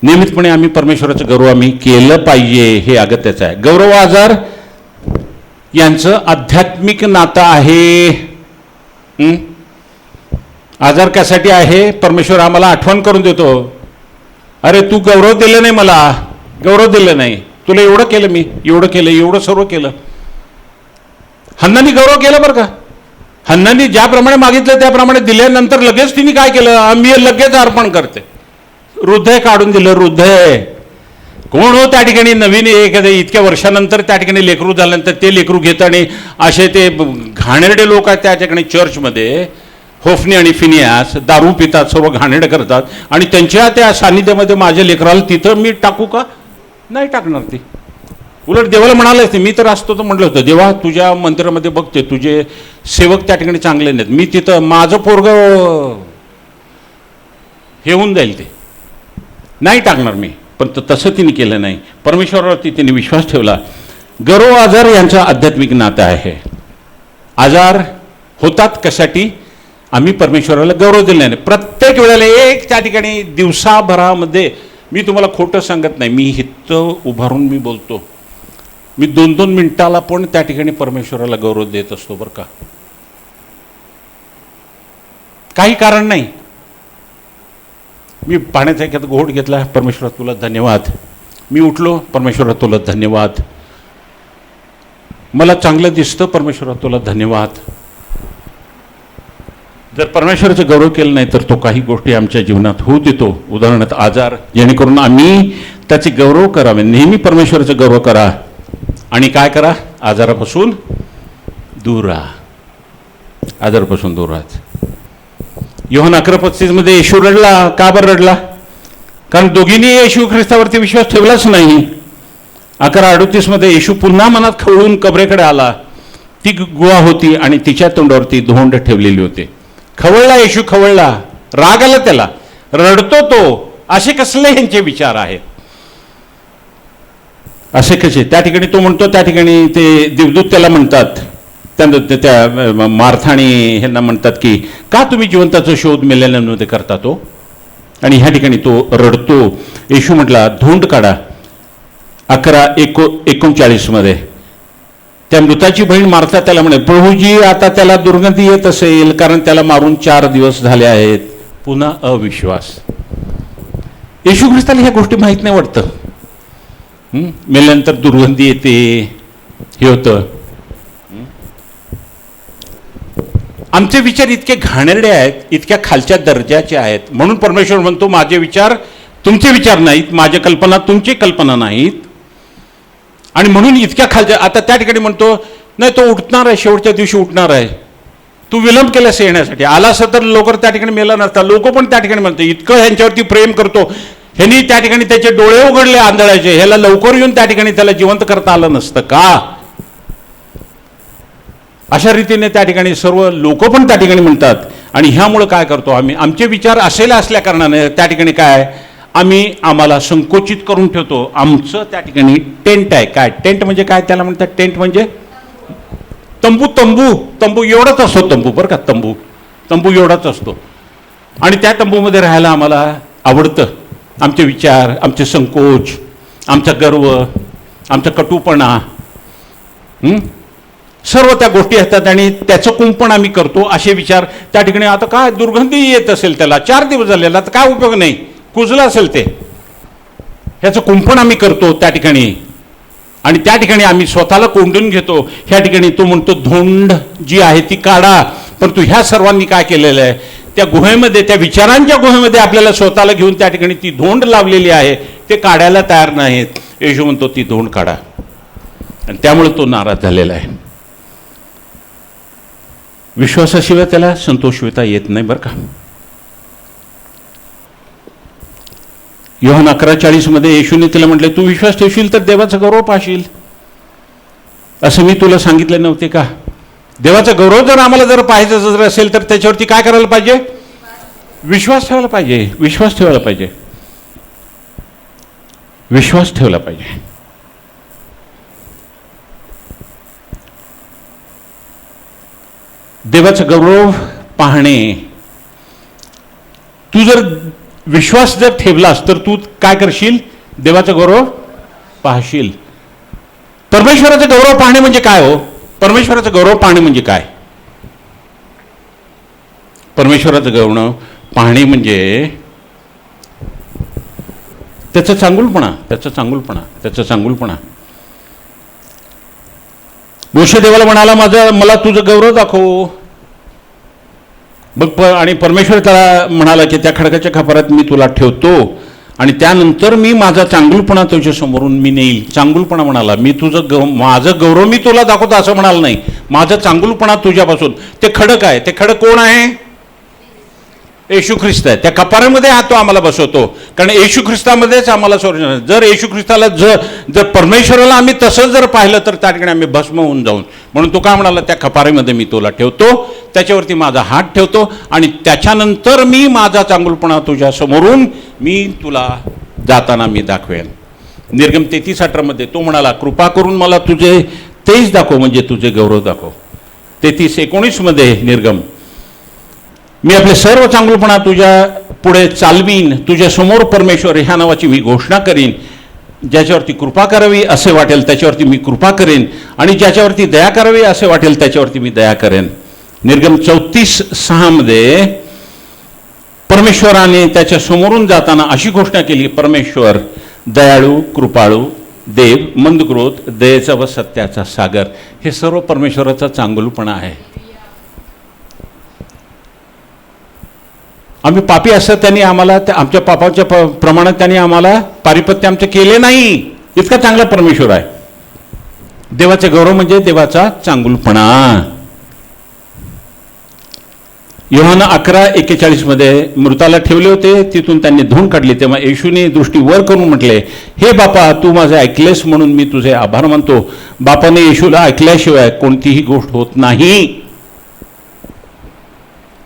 नियमितपणे आम्ही परमेश्वराचं गौरव आम्ही केलं पाहिजे हे अगत्याचं आहे. गौरव आजार यांचं आध्यात्मिक नातं आहे. आजार कशासाठी आहे? परमेश्वर आम्हाला आठवण करून देतो, अरे तू गौरव दिलं नाही, मला गौरव दिलं नाही, तुला एवढं केलं, मी एवढं केलं, एवढं सर्व केलं. हन्नानी गौरव केला बरं का. हन्नानी ज्याप्रमाणे मागितलं त्याप्रमाणे दिल्यानंतर लगेच तिने काय केलं? मी लगेच अर्पण करते. हृदय काढून दिलं. हृदय कोण हो त्या ठिकाणी? नवीन एखाद्या इतक्या वर्षानंतर त्या ठिकाणी लेकरू झाल्यानंतर ते लेकरू घेतं आणि असे ते घाणेरडे लोक आहेत त्या ठिकाणी चर्चमध्ये, होफनी आणि फिनियास दारू पितात, सर्व घाणेरडे करतात आणि त्यांच्या त्या सानिध्यामध्ये माझ्या लेकराला तिथं मी टाकू का? नाही टाकणार. ती उलट देवाला म्हणालेच नाही. मी तर असतो तर म्हटलं होतं, देवा तुझ्या मंदिरामध्ये बघते तुझे सेवक त्या ठिकाणी चांगले नाहीत, मी तिथं माझं पोरगं हे होऊन जाईल, ते नाही टाकणार मी. पण तसं तिने केलं नाही. परमेश्वरावरती तिने विश्वास ठेवला. गौरव आजार यांचं आध्यात्मिक नातं आहे. आजार होतात कशासाठी? आम्ही परमेश्वराला गौरव दिला नाही. प्रत्येक वेळेला एक त्या ठिकाणी दिवसाभरामध्ये मी तुम्हाला खोटं सांगत नाही, मी इथं उभारून मी बोलतो, मी 2-2 मिनिटाला पण त्या ठिकाणी परमेश्वराला गौरव देत असतो बरं का. काही कारण नाही. मी पाण्याचा एखादा घोट घेतला, परमेश्वरा तुला धन्यवाद. मी उठलो, परमेश्वरा तुला धन्यवाद. मला चांगलं दिसतं, परमेश्वरा तुला धन्यवाद. जर परमेश्वराचं गौरव केलं नाही तर तो काही गोष्टी आमच्या जीवनात होऊ देतो. उदाहरणार्थ आजार, जेणेकरून आम्ही त्याचे गौरव करावे. नेहमी परमेश्वराचं गौरव करा आणि काय करा? आजारापासून दूर राहा. आजारापासून दूर राहा. योहान 11:35 येशू रडला. का बरं रडला? कारण दोघींनी येशू ख्रिस्तावरती विश्वास ठेवलाच नाही. 11:38 येशू पुन्हा मनात खवळून कबरेकडे आला. ती गुहा होती आणि तिच्या तोंडावरती धोंड ठेवलेली होती. खवळला येशू, खवळला, राग आला त्याला, रडतो तो. असे कसले यांचे विचार आहेत? असे कसे? त्या ठिकाणी तो म्हणतो, त्या ठिकाणी ते देवदूत त्याला म्हणतात, त्या मार्था आणि ह्यांना म्हणतात की का तुम्ही जिवंताचा शोध मेलेल्यांमध्ये करता तो? आणि ह्या ठिकाणी तो रडतो. येशू म्हटला, धोंड काढा. 11:39 त्या मृताची बहीण मार्था त्याला म्हणे, प्रभूजी आता त्याला दुर्गंधी येत असेल कारण त्याला मारून 4 दिवस झाले आहेत. पुन्हा अविश्वास. येशू ख्रिस्ताला ह्या गोष्टी माहीत नाही वाटतं. मेल्यानंतर दुर्गंधी येते हे होतं. आमचे विचार इतके घाणेरडे आहेत, इतक्या खालच्या दर्जाचे आहेत. म्हणून परमेश्वर म्हणतो, माझे विचार तुमचे विचार नाहीत, माझ्या कल्पना तुमची कल्पना नाहीत. आणि म्हणून इतक्या खालच्या, आता त्या ठिकाणी म्हणतो नाही तो उठणार आहे, शेवटच्या दिवशी उठणार आहे, तू विलंब केलास येण्यासाठी. आला असं तर लवकर त्या ठिकाणी मेला नसता. लोक पण त्या ठिकाणी म्हणतो इतकं ह्यांच्यावरती प्रेम करतो, ह्यांनी त्या ठिकाणी त्याचे डोळे उघडले आंधळ्याचे, ह्याला लवकर येऊन त्या ठिकाणी त्याला जिवंत करता आलं नसतं का? अशा रीतीने त्या ठिकाणी सर्व लोक पण त्या ठिकाणी म्हणतात. आणि ह्यामुळं काय करतो आम्ही? आमचे विचार असेल असल्या कारणाने त्या ठिकाणी काय आम्ही आम्हाला संकोचित करून ठेवतो. आमचं त्या ठिकाणी टेंट आहे. काय टेंट म्हणजे काय? त्याला म्हणतात टेंट म्हणजे तंबू. तंबू तंबू एवढाच असतो. तंबू बरं का, तंबू एवढाच असतो. आणि त्या तंबूमध्ये राहायला आम्हाला आवडतं. आमचे विचार, आमचे संकोच, आमचा गर्व, आमचा कटुपणा, सर्व त्या गोष्टी असतात आणि त्याचं कुंपण आम्ही करतो. असे विचार त्या ठिकाणी, आता काय दुर्गंधी येत असेल त्याला, 4 दिवस झालेला, तर काय उपयोग नाही, कुजलं असेल ते, ह्याचं कुंपण आम्ही करतो त्या ठिकाणी. आणि त्या ठिकाणी आम्ही स्वतःला कोंडून घेतो. ह्या ठिकाणी तो म्हणतो धोंड जी आहे ती काढा. परंतु ह्या सर्वांनी काय केलेलं आहे? त्या गुहेमध्ये, त्या विचारांच्या गुहेमध्ये आपल्याला स्वतःला घेऊन त्या ठिकाणी ती धोंड लावलेली आहे, ते काढायला तयार नाहीत. येशू म्हणतो ती धोंड काढा. आणि त्यामुळे तो नाराज झालेला आहे. विश्वासाशिवाय त्याला संतोषविता येत नाही बरं का. योहान 11:40 मध्ये येशूने तिला म्हटले, तू विश्वास ठेवशील तर देवाचा गौरव पाहशील. असं मी तुला सांगितले नव्हते का? देवाचा गौरव जर आम्हाला जर पाहायचं जर असेल तर त्याच्यावरती काय करायला पाहिजे? विश्वास ठेवायला पाहिजे. विश्वास ठेवायला पाहिजे. विश्वास ठेवला पाहिजे. देवाचा गौरव पाहणे. तू जर विश्वास जर ठेवलास तर तू काय करशील? देवाचा गौरव पाहशील. परमेश्वराचा गौरव पाहणे म्हणजे काय हो? परमेश्वराचा गौरव पाहणे म्हणजे काय? परमेश्वराचं गौरव पाहणे म्हणजे त्याचा चांगुलपणा, त्याचा चांगुलपणा, त्याचा चांगुलपणा. मोशे देवाला म्हणाला, मला तुझं गौरव दाखव. बघ आणि परमेश्वर त्याला म्हणाला की त्या खडकाच्या खापरात मी तुला ठेवतो आणि त्यानंतर मी माझा चांगुलपणा तुझ्या समोरून मी नेईल. चांगुलपणा म्हणाला, मी तुझं माझं गौरव मी तुला दाखवतो असं म्हणाल नाही. माझा चांगुलपणा तुझ्यापासून. ते खडक आहे. ते खडक कोण आहे? येशू ख्रिस्त आहे. त्या कपारामध्ये हा तो आम्हाला बसवतो, कारण येशू ख्रिस्तामध्येच आम्हाला सोडणार. जर येशू ख्रिस्ताला जर परमेश्वराला आम्ही तसंच जर पाहिलं तर त्या ठिकाणी आम्ही भस्म होऊन जाऊन. म्हणून तो काय म्हणाला? त्या कपारेमध्ये मी तुला ठेवतो, त्याच्यावरती माझा हात ठेवतो आणि त्याच्यानंतर मी माझा चांगुलपणा तुझ्या समोरून मी तुला जाताना मी दाखवेन. निर्गम 33:18 तो म्हणाला, कृपा करून मला तुझे तेज दाखव, म्हणजे तुझे गौरव दाखव. 33:19 निर्गम, मी आपले सर्व चांगुलपणा तुझ्या पुढे चालवीन. तुझ्या समोर परमेश्वर ह्या नावाची मी घोषणा करीन. ज्याच्यावरती कृपा करावी असे वाटेल त्याच्यावरती मी कृपा करेन आणि ज्याच्यावरती दया करावी असे वाटेल त्याच्यावरती मी दया करेन. निर्गम 34:6 परमेश्वराने त्याच्या समोरून जाताना अशी घोषणा केली, परमेश्वर दयाळू, कृपाळू, देव, मंदक्रोध, दयेचा व सत्याचा सागर. हे सर्व परमेश्वराचा चांगुलपणा आहे. आम्ही पापी असं त्यांनी आम्हाला आमच्या पापाच्या प्रमाणात त्यांनी आम्हाला पारिपत्य आमचे केले नाही. इतका चांगला परमेश्वर आहे. देवाचे गौरव म्हणजे देवाचा चांगुलपणा. योहान 11:41 मृताला ठेवले होते, तिथून त्यांनी धुवून काढली. तेव्हा येशूने दृष्टी वर करून म्हटले, हे बापा, तू माझे ऐकलेस म्हणून मी तुझे आभार मानतो. बापाने येशूला ऐकल्याशिवाय कोणतीही गोष्ट होत नाही.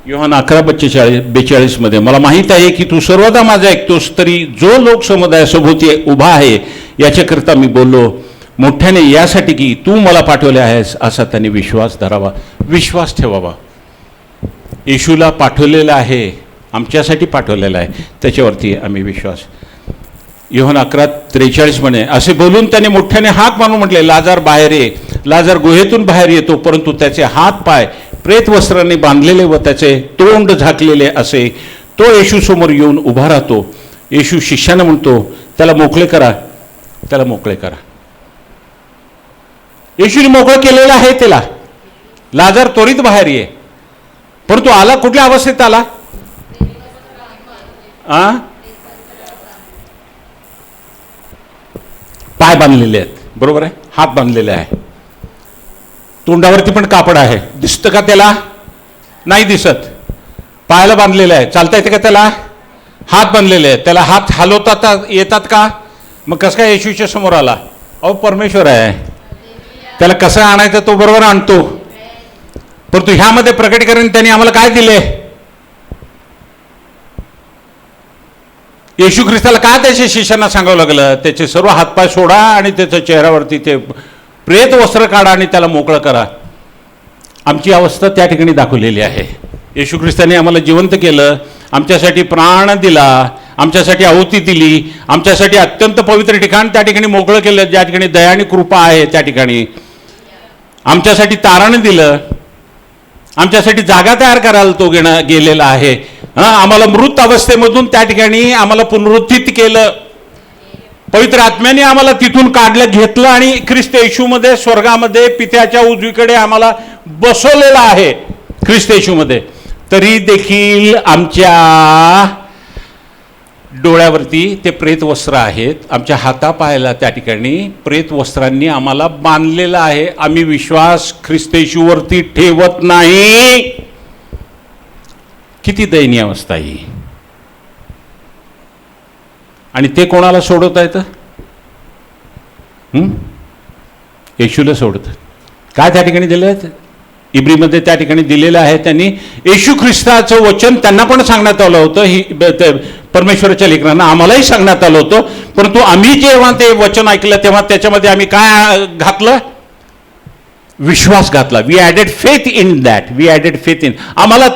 योहान 11:42 मला माहीत आहे की तू सर्वदा माझे ऐकतोस, तरी जो लोक समुदायासोबती उभा आहे याच्याकरता मी बोललो मोठ्याने, यासाठी की तू मला पाठवले आहेस असा त्यांनी विश्वास धरावा. विश्वास ठेवावा. येशूला पाठवलेलं आहे, आमच्यासाठी पाठवलेलं आहे, त्याच्यावरती आम्ही विश्वास. योहान 11:43 असे बोलून त्याने मोठ्याने हाक मारून म्हटले, लाजार बाहेर ये. लाजार गुहेतून बाहेर येतो, परंतु त्याचे हात पाय प्रेत वस्त्राने बांधलेले व त्याचे तोंड झाकलेले असे. तो येशू समोर येऊन उभा राहतो. येशू शिष्यानं म्हणतो, त्याला मोकळे करा, त्याला मोकळे करा. येशूने मोकळं केलेलं आहे त्याला. लाजार त्वरित बाहेर ये. परंतु आला कुठल्या अवस्थेत आला? पाय बांधलेले आहेत, बरोबर आहे, हात बांधलेले आहे, तोंडावरती पण कापड आहे. दिसतं का त्याला? नाही दिसत. पायाला बांधलेलं आहे. चालता येते का त्याला? हात बांधलेले आहेत. त्याला हात हलवता येतात का? मग कसं काय येशूच्या समोर आला? अहो, परमेश्वर आहे. त्याला कसं आणायचं तो बरोबर आणतो. परंतु ह्यामध्ये प्रकटीकरण त्यांनी आम्हाला काय दिले? येशू ख्रिस्ताला काय त्याच्या शिष्यांना सांगावं लागलं? त्याचे सर्व हातपाय सोडा आणि त्याच्या चेहऱ्यावरती ते प्रेत वस्त्र काढा आणि त्याला मोकळं करा. आमची अवस्था त्या ठिकाणी दाखवलेली आहे. येशू ख्रिस्ताने आम्हाला जिवंत केलं, आमच्यासाठी प्राण दिला, आमच्यासाठी आहुती दिली, आमच्यासाठी अत्यंत पवित्र ठिकाण त्या ठिकाणी मोकळं केलं, ज्या ठिकाणी दया आणि कृपा आहे. त्या ठिकाणी आमच्यासाठी तारण दिलं, आमच्यासाठी जागा तयार करायला तो गेलेला आहे. आम्हाला मृत अवस्थेमधून त्या ठिकाणी आम्हाला पुनरुत्थित केलं. पवित्र आत्म्याने आम्हाला तिथून काढलं, घेतलं आणि ख्रिस्त येशूमध्ये स्वर्गामध्ये पित्याच्या उजवीकडे आम्हाला बसवलेलं आहे. ख्रिस्त येशूमध्ये. तरी देखील आमच्या डोळ्यावरती ते प्रेत वस्त्र आहेत, आमच्या हातापायाला त्या ठिकाणी प्रेत वस्त्रांनी आम्हाला बांधलेलं आहे. आम्ही विश्वास ख्रिस्त येशूवरती ठेवत नाही. किती दयनीय अवस्था ही. आणि ते कोणाला सोडवता येतं? येशूला सोडतं. काय त्या ठिकाणी दिलं आहे? इब्रीमध्ये त्या ठिकाणी दिलेलं आहे. त्यांनी येशू ख्रिस्ताचं वचन त्यांना पण सांगण्यात आलं होतं, परमेश्वराच्या लेकरांना आम्हालाही सांगण्यात आलं होतं. परंतु आम्ही जेव्हा ते वचन ऐकलं तेव्हा त्याच्यामध्ये आम्ही काय घातलं? विश्वास घातला. We added faith in that. We added faith in. आम्हाला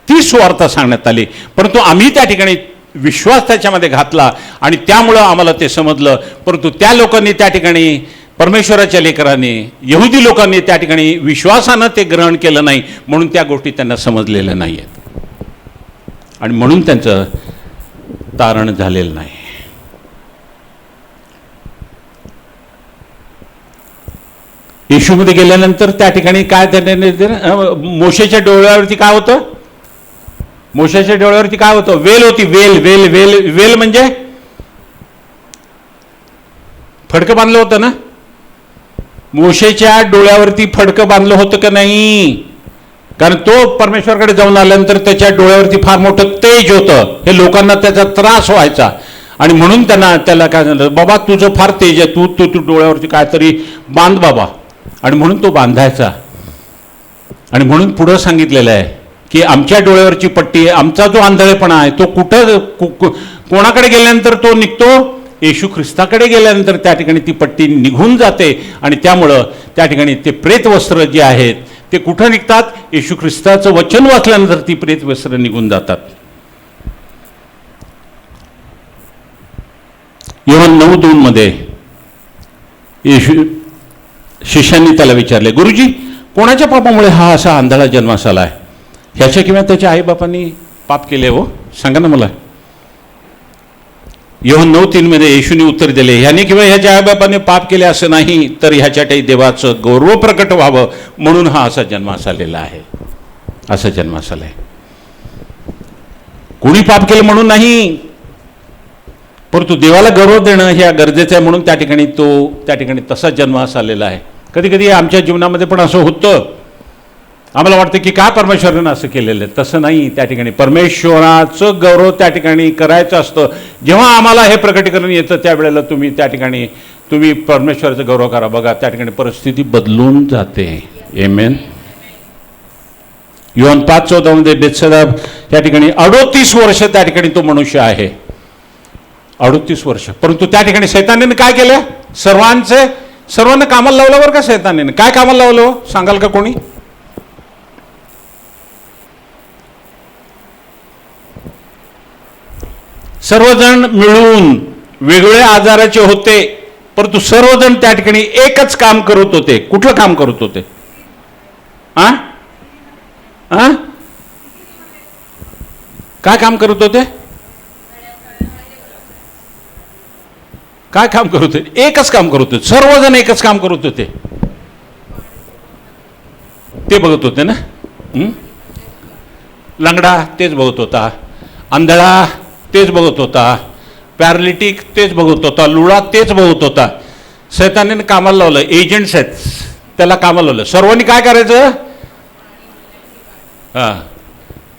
ती सुवार्ता सांगण्यात आली, परंतु आम्ही त्या ठिकाणी विश्वास त्याच्यामध्ये घातला आणि त्यामुळं आम्हाला ते समजलं. परंतु त्या लोकांनी त्या ठिकाणी, परमेश्वराच्या लेकरांनी, यहुदी लोकांनी त्या ठिकाणी विश्वासानं ते ग्रहण केलं नाही, म्हणून त्या गोष्टी त्यांना समजलेल्या नाही आहेत आणि म्हणून त्यांचं तारण झालेलं नाही. येशूमध्ये गेल्यानंतर त्या ठिकाणी काय त्याने मोशेच्या डोळ्यावरती काय होतं? मोशेच्या डोळ्यावरती काय होतं? वेल होती. वेल वेल वेल वेल म्हणजे फडकं बांधलं होतं ना. मोशेच्या डोळ्यावरती फडकं बांधलं होतं का नाही? कारण तो परमेश्वराकडे जाऊन आल्यानंतर त्याच्या डोळ्यावरती फार मोठं तेज होतं. हे लोकांना त्याचा त्रास व्हायचा आणि म्हणून त्याला काय झालं, बाबा तुझं फार तेज आहे, तू डोळ्यावरती काहीतरी बांध बाबा. आणि म्हणून तो बांधायचा. आणि म्हणून पुढं सांगितलेलं आहे की आमच्या डोळ्यावरची पट्टी आहे, आमचा जो आंधळेपणा आहे तो कुठं कोणाकडे गेल्यानंतर तो निघतो? येशू ख्रिस्ताकडे गेल्यानंतर त्या ठिकाणी ती पट्टी निघून जाते आणि त्यामुळं त्या ठिकाणी ते प्रेतवस्त्र जे आहेत ते कुठं निघतात? येशू ख्रिस्ताचं वचन वाचल्यानंतर ती प्रेतवस्त्र निघून जातात. योहान 9:2 मध्ये येशू शिष्यांनी त्याला विचारले, गुरुजी कोणाच्या पापामुळे हा असा आंधळा जन्मास आलाय? ह्याच्या किंवा त्याच्या आईबापांनी पाप केले हो? सांगा ना मला. योहान 9:3 मध्ये येशूने उत्तर दिले, ह्याने किंवा ह्याच्या आईबापाने पाप केले असं नाही, तर ह्याच्यातही देवाचं गौरव प्रकट व्हावं म्हणून हा असा जन्मास आलेला आहे. असा जन्मास आलाय. कोणी पाप केलं म्हणून नाही, परंतु देवाला गौरव देणं हे गरजेचं आहे म्हणून त्या ठिकाणी तसा जन्मास आलेला आहे. कधी कधी आमच्या जीवनामध्ये पण असं होतं, आम्हाला वाटतं की काय परमेश्वरानं असं केलेलं आहे. तसं नाही. त्या ठिकाणी परमेश्वराचं गौरव त्या ठिकाणी करायचं असतं. जेव्हा आम्हाला हे प्रकटीकरण येतं त्यावेळेला तुम्ही परमेश्वराचं गौरव करा. बघा त्या ठिकाणी परिस्थिती बदलून जाते. आमेन. योहान 5:14 मध्ये बेथसेदा त्या ठिकाणी 38 वर्ष त्या ठिकाणी तो मनुष्य आहे. 38 वर्ष. परंतु त्या ठिकाणी शैतानाने काय केलं? सर्वांना कामाला लावलं बरं का शैतानाने. काय कामाला लावलं सांगाल का कोणी? सर्वजण मिळून वेगवेगळ्या आजाराचे होते, परंतु सर्वजण त्या ठिकाणी एकच काम करत होते. कुठलं काम करत होते? काय काम करत होते? काय काम करत होते? एकच काम करत होते. सर्वजण एकच काम करत होते. ते बघत होते ना. लंगडा तेच बघत होता, आंधळा तेच बघत होता, पॅरालिटिक तेच बघत होता, लुळा तेच बघत होता. शैतानाने कामाला लावलं. एजंट्स आहेत त्याला कामाला लावलं. सर्वांनी काय करायचं?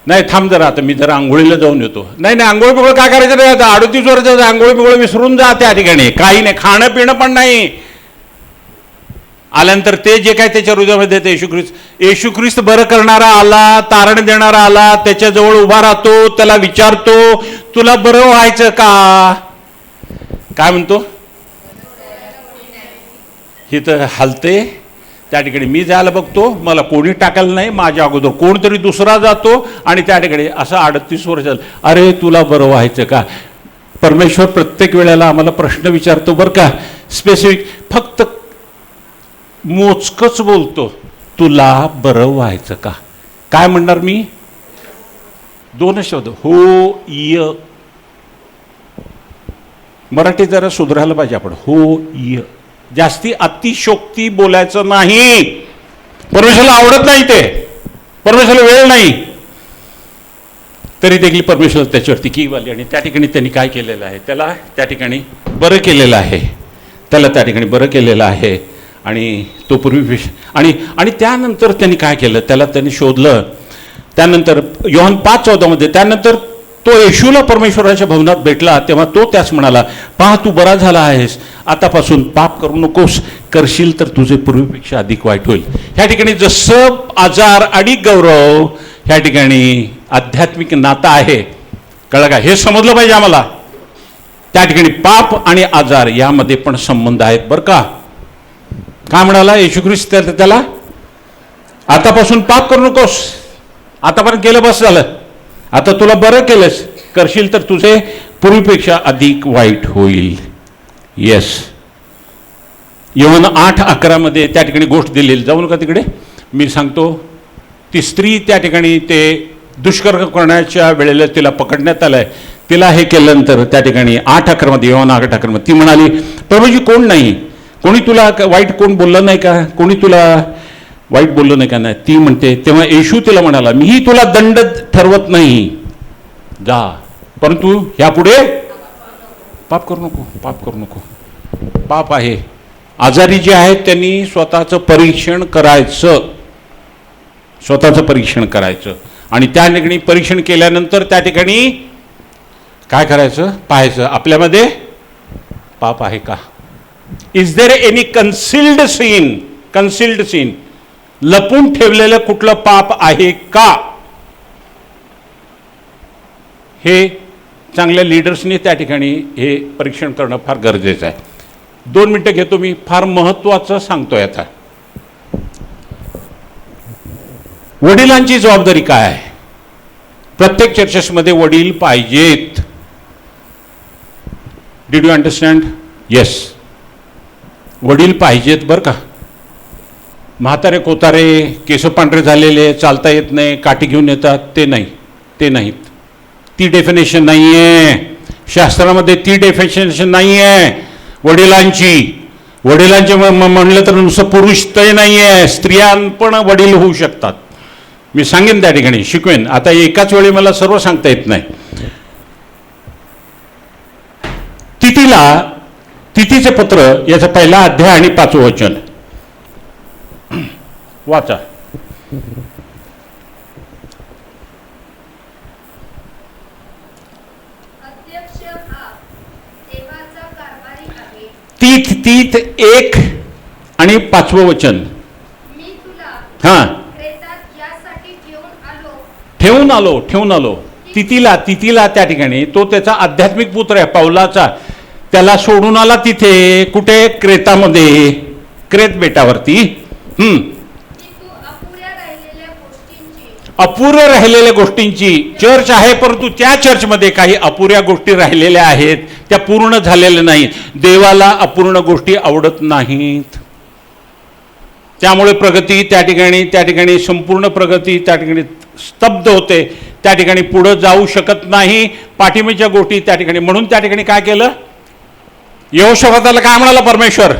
नाही थांब जरा, आता मी जरा आंघोळीला जाऊन येतो. नाही आंघोळ बिघोळ काय करायचं नाही. आता 38 वर्षाचं आंघोळ बिघोळ विसरून जा. त्या ठिकाणी काही नाही, खाणं पिणं पण नाही. आल्यानंतर ते जे काय त्याच्या हृदयामध्ये येते, येशू ख्रिस्त बरं करणारा आला, तारण देणारा आला, त्याच्याजवळ उभा राहतो, त्याला विचारतो तुला बरं व्हायचं का? काय म्हणतो? ही तर हलते. त्या ठिकाणी मी जायला बघतो, मला कोणी टाकायला नाही, माझ्या अगोदर कोणतरी दुसरा जातो आणि त्या ठिकाणी असं 38 वर्ष झालं. अरे तुला बरं व्हायचं का? परमेश्वर प्रत्येक वेळेला आम्हाला प्रश्न विचारतो बरं का, स्पेसिफिक. फक्त मोजकच बोलतो, तुला बरं व्हायचं का? काय म्हणणार मी? 2 शब्द, हो य. मराठी जरा सुधारायला पाहिजे आपण. हो य. जास्ती अतिशोक्ती बोलायचं नाही. परमेश्वराला आवडत नाही ते. परमेश्वराला वेळ नाही. तरी देखील परमेश्वर त्याच्यावरती की वाली आणि त्या ठिकाणी त्यांनी काय केलेलं आहे? त्याला त्या ठिकाणी बरं केलेलं आहे. त्याला त्या ठिकाणी बरं केलेलं आहे. आणि तो पूर्वी आणि त्यानंतर त्यांनी काय केलं? त्याला त्यांनी शोधलं. त्यानंतर योहान 5:14 मध्ये त्यानंतर तो येशूला परमेश्वराच्या भवनात भेटला तेव्हा तो त्यास म्हणाला, पहा तू बरा झाला आहेस, आतापासून पाप करू नकोस, करशील तर तुझे पूर्वीपेक्षा अधिक वाईट होईल. ह्या ठिकाणी जसं आजार आणि गौरव ह्या ठिकाणी आध्यात्मिक नातं आहे, कळलं का? हे समजलं पाहिजे आम्हाला. त्या ठिकाणी पाप आणि आजार यामध्ये पण संबंध आहेत बरं का. काय म्हणाला येशू ख्रिस्त त्याला? आतापासून पाप करू नकोस, आतापर्यंत केलं बस झालं, आता तुला बरं केलंस, करशील तर तुझे पूर्वीपेक्षा अधिक वाईट होईल. येस, योहान 8:11 त्या ठिकाणी गोष्ट दिलेली, जाऊ नका तिकडे, मी सांगतो. ती स्त्री त्या ठिकाणी ते दुष्कर्म करण्याच्या वेळेला तिला पकडण्यात आलंय, तिला हे केल्यानंतर त्या ठिकाणी 8:11 योहान 8:11 ती म्हणाली, प्रभूजी कोण नाही, कोणी तुला वाईट कोण बोललं नाही का, कोणी तुला वाईट बोललं नाही का? नाही. ती म्हणते, तेव्हा येशू तिला म्हणाला, मीही तुला दंड ठरवत नाही, जा, परंतु ह्यापुढे पाप करू नको, पाप करू नको. पाप आहे. आजारी जे आहेत त्यांनी स्वतःचं परीक्षण करायचं, स्वतःचं परीक्षण करायचं, आणि त्या ठिकाणी परीक्षण केल्यानंतर त्या ठिकाणी काय करायचं, पाहायचं आपल्यामध्ये पाप आहे का. Is there any concealed sin, concealed sin, लपून ठेवलेलं कुठलं पाप आहे का, हे चांगल्या लीडर्सनी त्या ठिकाणी हे परीक्षण करणं फार गरजेचं आहे. 2 मिनटं घेतो मी, फार महत्त्वाचं सांगतोय आता. वडिलांची जबाबदारी काय आहे? प्रत्येक चर्चेसमध्ये वडील पाहिजेत. Did you understand? येस, वडील पाहिजेत बरं का. म्हातारे कोतारे, केस पांढरे झालेले, चालता येत नाही, काठी घेऊन येतात, ते नाही, ते नाहीत. ती डेफिनेशन नाही आहे शास्त्रामध्ये, ती डेफिनेशन नाही आहे वडिलांची. वडिलांचे म्हणलं तर नुसतं पुरुष ते नाही आहे, स्त्रिया पण वडील होऊ शकतात. मी सांगेन त्या ठिकाणी, शिकवेन. आता एकाच वेळी मला सर्व सांगता येत नाही. तिथीचे पत्र याचा 1 अध्याय आणि 5वं वचन वाचा. अध्यक्ष हा देवाचा कारभारी आहे. तीत 1 आणि 5वं वचन. मी तुला हां, क्रेतात यासाठी ठेवून आलो. तिथीला त्या ठिकाणी तो त्याचा आध्यात्मिक पुत्र आहे पौलाचा, त्याला सोडून आला तिथे, कुठे? क्रेतामध्ये, क्रेत बेटावरती. अपुऱ्या राहिलेल्या गोष्टींची चर्च आहे, परंतु त्या चर्चमध्ये काही अपुऱ्या गोष्टी राहिलेल्या आहेत, त्या पूर्ण झालेल्या नाहीत. देवाला अपूर्ण गोष्टी आवडत नाहीत. त्यामुळे प्रगती त्या ठिकाणी संपूर्ण प्रगती त्या ठिकाणी स्तब्ध होते, त्या ठिकाणी पुढे जाऊ शकत नाही. पाठीमागच्या गोष्टी त्या ठिकाणी, म्हणून त्या ठिकाणी काय केलं? यहोशाफाताला काय म्हणाला परमेश्वर?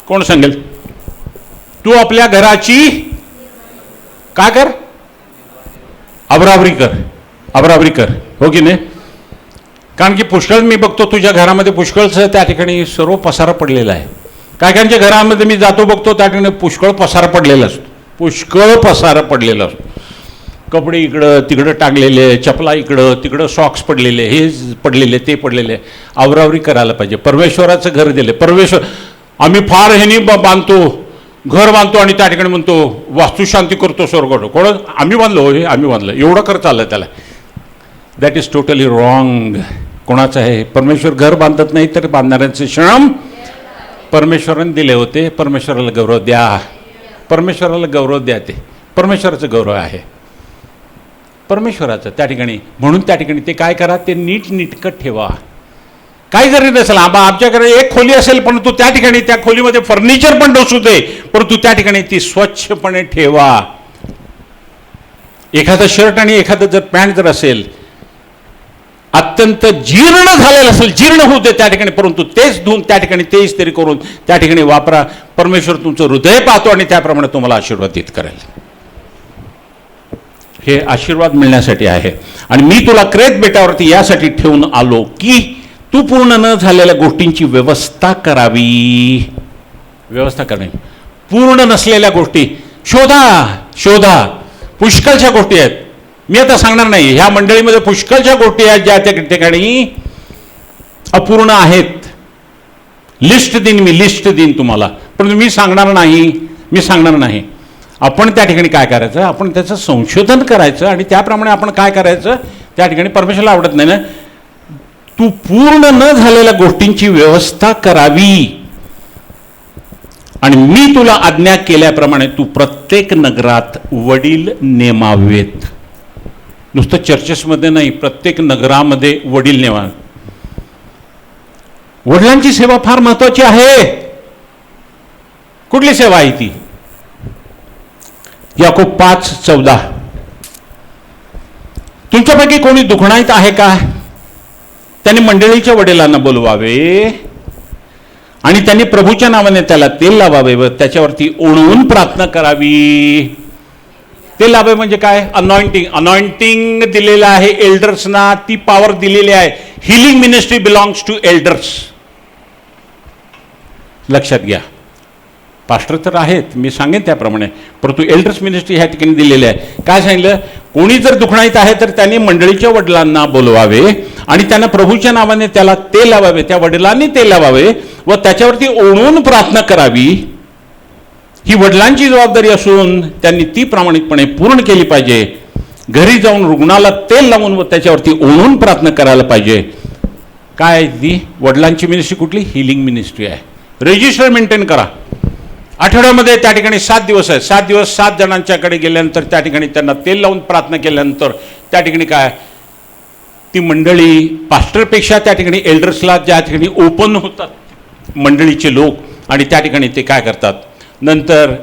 कोण सांगेल? तू आपल्या घराची काय कर? अबराबरी कर, हो की नाही? कारण की पुष्कळ मी बघतो तुझ्या घरामध्ये पुष्कळचं त्या ठिकाणी सर्व पसारा पडलेला आहे. काय काहींच्या घरामध्ये मी जातो बघतो त्या ठिकाणी पुष्कळ पसारा पडलेला असतो, पुष्कळ पसारा पडलेला असतो. कपडे इकडं तिकडं टाकलेले, चपला इकडं तिकडं, सॉक्स पडलेले, हे पडलेले, ते पडलेले. आवरावरी करायला पाहिजे. परमेश्वराचं घर दिले. परमेश्वर, आम्ही फार ह्यानी बांधतो, घर बांधतो आणि त्या ठिकाणी म्हणतो वास्तुशांती करतो स्वर्ग. कोण? आम्ही बांधलो, हे आम्ही बांधलं, एवढं कर चाललं त्याला. That is totally wrong. कोणाचं आहे? परमेश्वर घर बांधत नाही तर बांधणाऱ्यांचे श्रम परमेश्वराने दिले होते. परमेश्वराला गौरव द्या, परमेश्वराला गौरव द्या. ते परमेश्वराचं गौरव आहे, परमेश्वराचं त्या ठिकाणी. म्हणून त्या ठिकाणी ते काय करा, ते नीटनेटकं ठेवा. काही जरी नसेल, आमच्याकडे एक खोली असेल परंतु त्या ठिकाणी त्या खोलीमध्ये फर्निचर पण नसू दे, परंतु त्या ठिकाणी ती स्वच्छपणे ठेवा. एखादं शर्ट आणि एखादं जर पॅन्ट जर असेल, अत्यंत जीर्ण झालेलं असेल, जीर्ण होऊ दे त्या ठिकाणी, परंतु तेच धुवून त्या ठिकाणी ते इस्त्री करून त्या ठिकाणी वापरा. परमेश्वर तुमचं हृदय पाहतो आणि त्याप्रमाणे तुम्हाला आशीर्वादित करेल. हे आशीर्वाद मिळण्यासाठी आहे. आणि मी तुला क्रेत बेटावरती यासाठी ठेवून आलो की तू पूर्ण न झालेल्या गोष्टींची व्यवस्था करावी. व्यवस्था करणे, पूर्ण नसलेल्या गोष्टी शोधा. पुष्कळच्या गोष्टी आहेत. मी आता सांगणार नाही. ह्या मंडळीमध्ये पुष्कळच्या गोष्टी आहेत ज्या त्या ठिकाणी अपूर्ण आहेत. लिस्ट देईन तुम्हाला, परंतु मी सांगणार नाही. आपण त्या ठिकाणी काय करायचं, आपण त्याचं संशोधन करायचं आणि त्याप्रमाणे आपण काय करायचं. त्या ठिकाणी परमेश्वराला आवडत नाही ना, तू पूर्ण न झालेल्या गोष्टींची व्यवस्था करावी आणि मी तुला आज्ञा केल्याप्रमाणे तू प्रत्येक नगरात वडील नेमावेत. नुसतं चर्चेसमध्ये नाही, प्रत्येक नगरामध्ये वडील नेमा. वडिलांची सेवा फार महत्वाची आहे. कुठली सेवा आहे ती? याकोब 5:14. तुमच्यापैकी कोणी दुखणाईत आहे का? त्याने मंडळीच्या वडिलांना बोलवावे आणि त्यांनी प्रभूच्या नावाने त्याला तेल लावावे व त्याच्यावरती ओढून प्रार्थना करावी. तेल लावावे म्हणजे काय? अनॉइंटिंग दिलेलं आहे एल्डर्सना, ती पॉवर दिलेली आहे. Healing ministry belongs to elders. लक्षात घ्या. पास्टर तर आहेत, मी सांगेन त्याप्रमाणे, परंतु एल्डर्स मिनिस्ट्री ह्या ठिकाणी दिलेली आहे. काय सांगितलं? कोणी जर दुखणाईत आहे तर त्यांनी मंडळीच्या वडिलांना बोलवावे आणि त्यांना प्रभूच्या नावाने त्याला तेल लावावे, त्या वडिलांनी तेल लावावे व त्याच्यावरती ओढून प्रार्थना करावी. ही वडिलांची जबाबदारी असून त्यांनी ती प्रामाणिकपणे पूर्ण केली पाहिजे. घरी जाऊन रुग्णाला तेल लावून व त्याच्यावरती ओढून प्रार्थना करायला पाहिजे. काय ती वडिलांची मिनिस्ट्री? कुठली? हिलिंग मिनिस्ट्री आहे. रजिस्टर मेंटेन करा. आठवड्यामध्ये त्या ठिकाणी 7 दिवस आहे. 7 दिवस 7 जणांच्याकडे गेल्यानंतर त्या ठिकाणी त्यांना तेल लावून प्रार्थना केल्यानंतर त्या ठिकाणी काय, ती मंडळी पास्टरपेक्षा त्या ठिकाणी एल्डर्सला ज्या ठिकाणी ओपन होतात मंडळीचे लोक आणि त्या ठिकाणी ते काय करतात, नंतर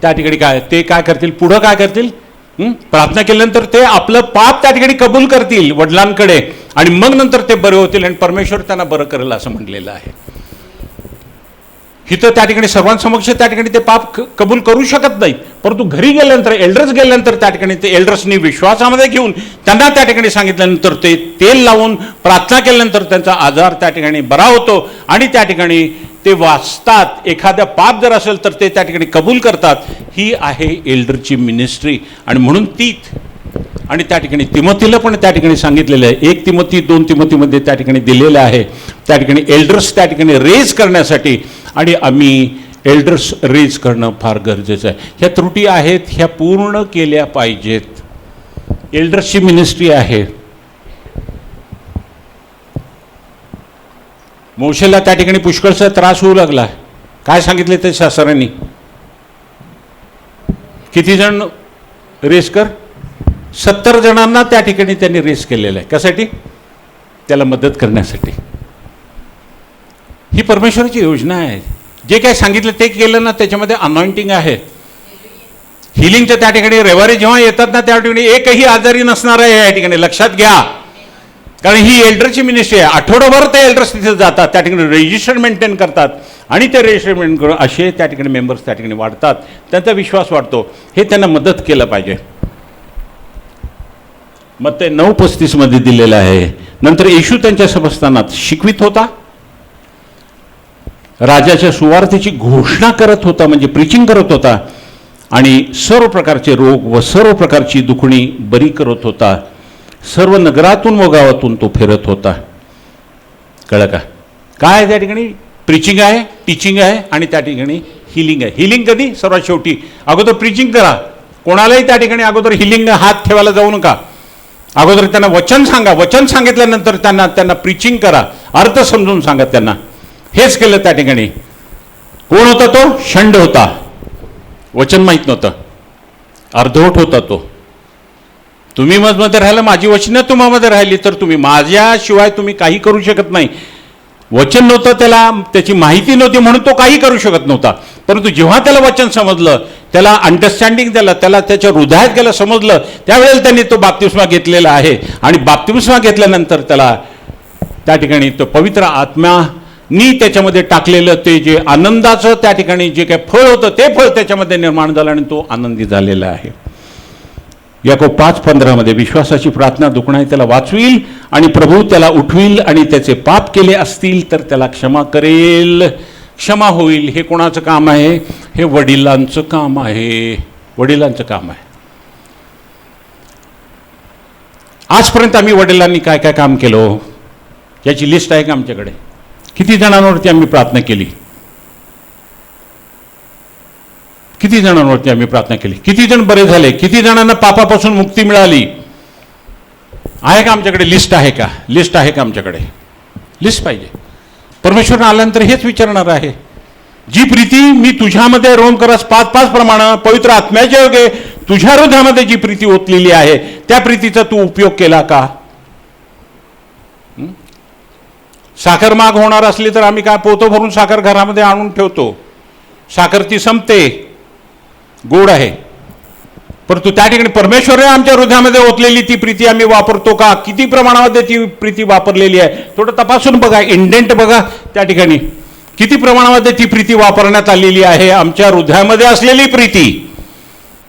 त्या ठिकाणी काय ते काय करतील, पुढं काय करतील, प्रार्थना केल्यानंतर ते आपलं पाप त्या ठिकाणी कबूल करतील वडिलांकडे आणि मग नंतर ते बरे होतील आणि परमेश्वर त्यांना बरं करेल असं म्हटलेलं आहे. हिथं त्या ठिकाणी सर्वांसमक्ष त्या ठिकाणी ते पाप कबूल करू शकत नाहीत, परंतु घरी गेल्यानंतर एल्डर्स गेल्यानंतर त्या ठिकाणी ते एल्डर्सनी विश्वासामध्ये घेऊन त्यांना त्या ठिकाणी सांगितल्यानंतर ते तेल लावून प्रार्थना केल्यानंतर त्यांचा आजार त्या ठिकाणी बरा होतो आणि त्या ठिकाणी ते वाचतात. एखाद्या पाप जर असेल तर ते त्या ठिकाणी कबूल करतात. ही आहे एल्डरची मिनिस्ट्री आणि म्हणून तीच आणि त्या ठिकाणी तिमोथीला पण त्या ठिकाणी सांगितलेलं आहे. 1 तिमोथी 2 तिमोथीमध्ये त्या ठिकाणी दिलेलं आहे. त्या ठिकाणी एल्डर्स त्या ठिकाणी रेज करण्यासाठी आणि आम्ही एल्डर्स रेज करणं फार गरजेचं आहे. ह्या त्रुटी आहेत, ह्या पूर्ण केल्या पाहिजेत. एल्डर्सची मिनिस्ट्री आहे. मोशेला त्या ठिकाणी पुष्कळचा त्रास होऊ लागला. काय सांगितले ते शास्त्रांनी? किती जण रेस कर? 70 जणांना त्या ठिकाणी त्यांनी रेस केलेला आहे. कशासाठी? त्याला मदत करण्यासाठी. ही परमेश्वराची योजना आहे. जे काय सांगितलं ते केलं ना, त्याच्यामध्ये अनॉइंटिंग आहे. हिलिंगच्या त्या ठिकाणी रविवारी जेव्हा येतात ना, त्या ठिकाणी एकही आजारी नसणार आहे या ठिकाणी, लक्षात घ्या. कारण ही एल्डरची मिनिस्ट्री आहे. आठवडाभर ते एल्डर्स तिथे जातात, त्या ठिकाणी रजिस्टर मेंटेन करतात आणि ते रजिस्टर मेंटेन करून असे त्या ठिकाणी मेंबर्स त्या ठिकाणी वाढतात, त्यांचा विश्वास वाढतो. हे त्यांना मदत केलं पाहिजे. मग ते 9:35 मध्ये दिलेलं आहे. नंतर येशू त्यांच्या सभास्थानात शिकवित होता, राजाच्या सुवार्तेची घोषणा करत होता, म्हणजे प्रीचिंग करत होता आणि सर्व प्रकारचे रोग व सर्व प्रकारची दुखणी बरी करत होता. सर्व नगरातून व गावातून तो फिरत होता. कळलं का? काय त्या ठिकाणी प्रीचिंग आहे, टीचिंग आहे आणि त्या ठिकाणी हिलिंग आहे. हिलिंग कधी? सर्वात शेवटी. अगोदर प्रीचिंग करा. कोणालाही त्या ठिकाणी अगोदर हिलिंग हात ठेवायला जाऊ नका. अगोदर त्यांना वचन सांगा. वचन सांगितल्यानंतर त्यांना प्रीचिंग करा, अर्थ समजून सांगा त्यांना. हेच केलं त्या ठिकाणी. कोण होता तो? षंड होता. वचन माहीत नव्हतं, अर्धवट होता तो. तुम्ही माझ्यामध्ये राहिला, माझी वचनं तुम्हामध्ये राहिली तर तुम्ही माझ्याशिवाय तुम्ही काही करू शकत नाही. वचन नव्हतं त्याला, त्याची माहिती नव्हती म्हणून तो काही करू शकत नव्हता. परंतु जेव्हा त्याला वचन समजलं, त्याला अंडरस्टँडिंग त्याला त्याच्या हृदयात गेलं, समजलं, त्यावेळेला त्यांनी तो बाप्तिस्मा घेतलेला आहे आणि बाप्तिस्मा घेतल्यानंतर त्याला त्या ठिकाणी तो पवित्र आत्म्यानी त्याच्यामध्ये टाकलेलं ते जे आनंदाचं त्या ठिकाणी जे काही फळ होतं ते फळ त्याच्यामध्ये निर्माण झालं आणि तो आनंदी झालेला आहे. याकोब 5:15 मध्ये विश्वासाची प्रार्थना दुखणाई त्याला वाचवील आणि प्रभू त्याला उठवील आणि त्याचे पाप केले असतील तर त्याला क्षमा करेल, क्षमा होईल. हे कोणाचं काम आहे? हे वडिलांचं काम आहे. वडिलांचं काम आहे. आजपर्यंत आम्ही वडिलांनी काय काय काम केलं याची लिस्ट आहे का आमच्याकडे? किती जणांवरती आम्ही प्रार्थना केली? किती जणांवरती आम्ही प्रार्थना केली? किती जण बरे झाले? किती जणांना पापापासून मुक्ती मिळाली? आहे का आमच्याकडे? लिस्ट आहे का? लिस्ट आहे का आमच्याकडे? लिस्ट पाहिजे. परमेश्वर आल्यानंतर हेच विचारणार आहे, जी प्रीती मी तुझ्यामध्ये रोमकरस 5:5 प्रमाणे पवित्र आत्म्याच्या योगे तुझ्या हृदयामध्ये जी प्रीती ओतलेली आहे त्या प्रीतीचा तू उपयोग केला का? साखर महाग होणार असली तर आम्ही काय पोतं भरून साखर घरामध्ये आणून ठेवतो. साखर ती संपते, गोड आहे, परंतु त्या ठिकाणी परमेश्वर आमच्या हृदयामध्ये ओतलेली ती प्रीती आम्ही वापरतो का? किती प्रमाणामध्ये ती प्रीती वापरलेली आहे थोडं तपासून बघा. इंडेंट बघा त्या ठिकाणी किती प्रमाणामध्ये ती प्रीती वापरण्यात आलेली आहे. आमच्या हृदयामध्ये असलेली प्रीती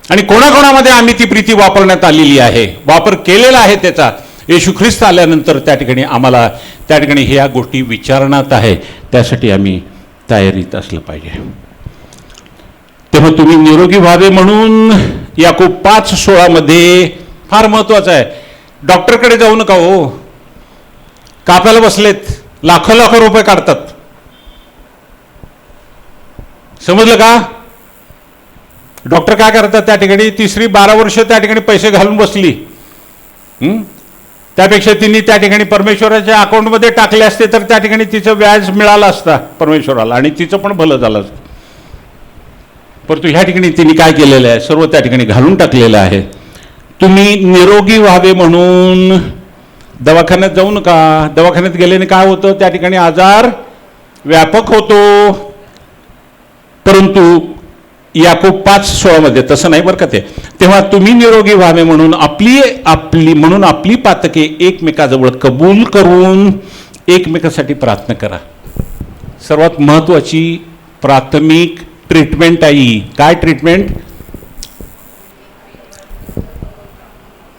आणि कोणाकोणामध्ये आम्ही ती प्रीती वापरण्यात आलेली आहे, वापर केलेला आहे त्याचा. येशू ख्रिस्त आल्यानंतर त्या ठिकाणी आम्हाला त्या ठिकाणी ह्या गोष्टी विचारण्यात आहे, त्यासाठी आम्ही तयारीत असलं पाहिजे. तेव्हा तुम्ही निरोगी व्हावे म्हणून याकूब 5:16 मध्ये फार महत्वाचं आहे. डॉक्टरकडे जाऊ नका हो, कापायला बसलेत, लाखो लाखो रुपये काढतात. समजलं का? डॉक्टर काय करतात त्या ठिकाणी? 3-12 वर्ष त्या ठिकाणी पैसे घालून बसली. त्यापेक्षा तिने त्या ठिकाणी परमेश्वराच्या अकाउंटमध्ये टाकले असते तर त्या ठिकाणी तिचं व्याज मिळालं असतं परमेश्वराला आणि तिचं पण भलं झालं असतं. परंतु ह्या ठिकाणी तिने काय केलेलं आहे? सर्व त्या ठिकाणी घालून टाकलेलं आहे. तुम्ही निरोगी व्हावे म्हणून दवाखान्यात जाऊ नका. दवाखान्यात गेल्याने काय होतं? त्या ठिकाणी आजार व्यापक होतो. परंतु याकूब 5:16 मध्ये तसं नाही बरं का ते. तेव्हा तुम्ही निरोगी व्हावे म्हणून आपली पातके एकमेकाजवळ कबूल करून एकमेकासाठी प्रार्थना करा. सर्वात महत्वाची प्राथमिक ट्रीटमेंट आहे. काय ट्रीटमेंट?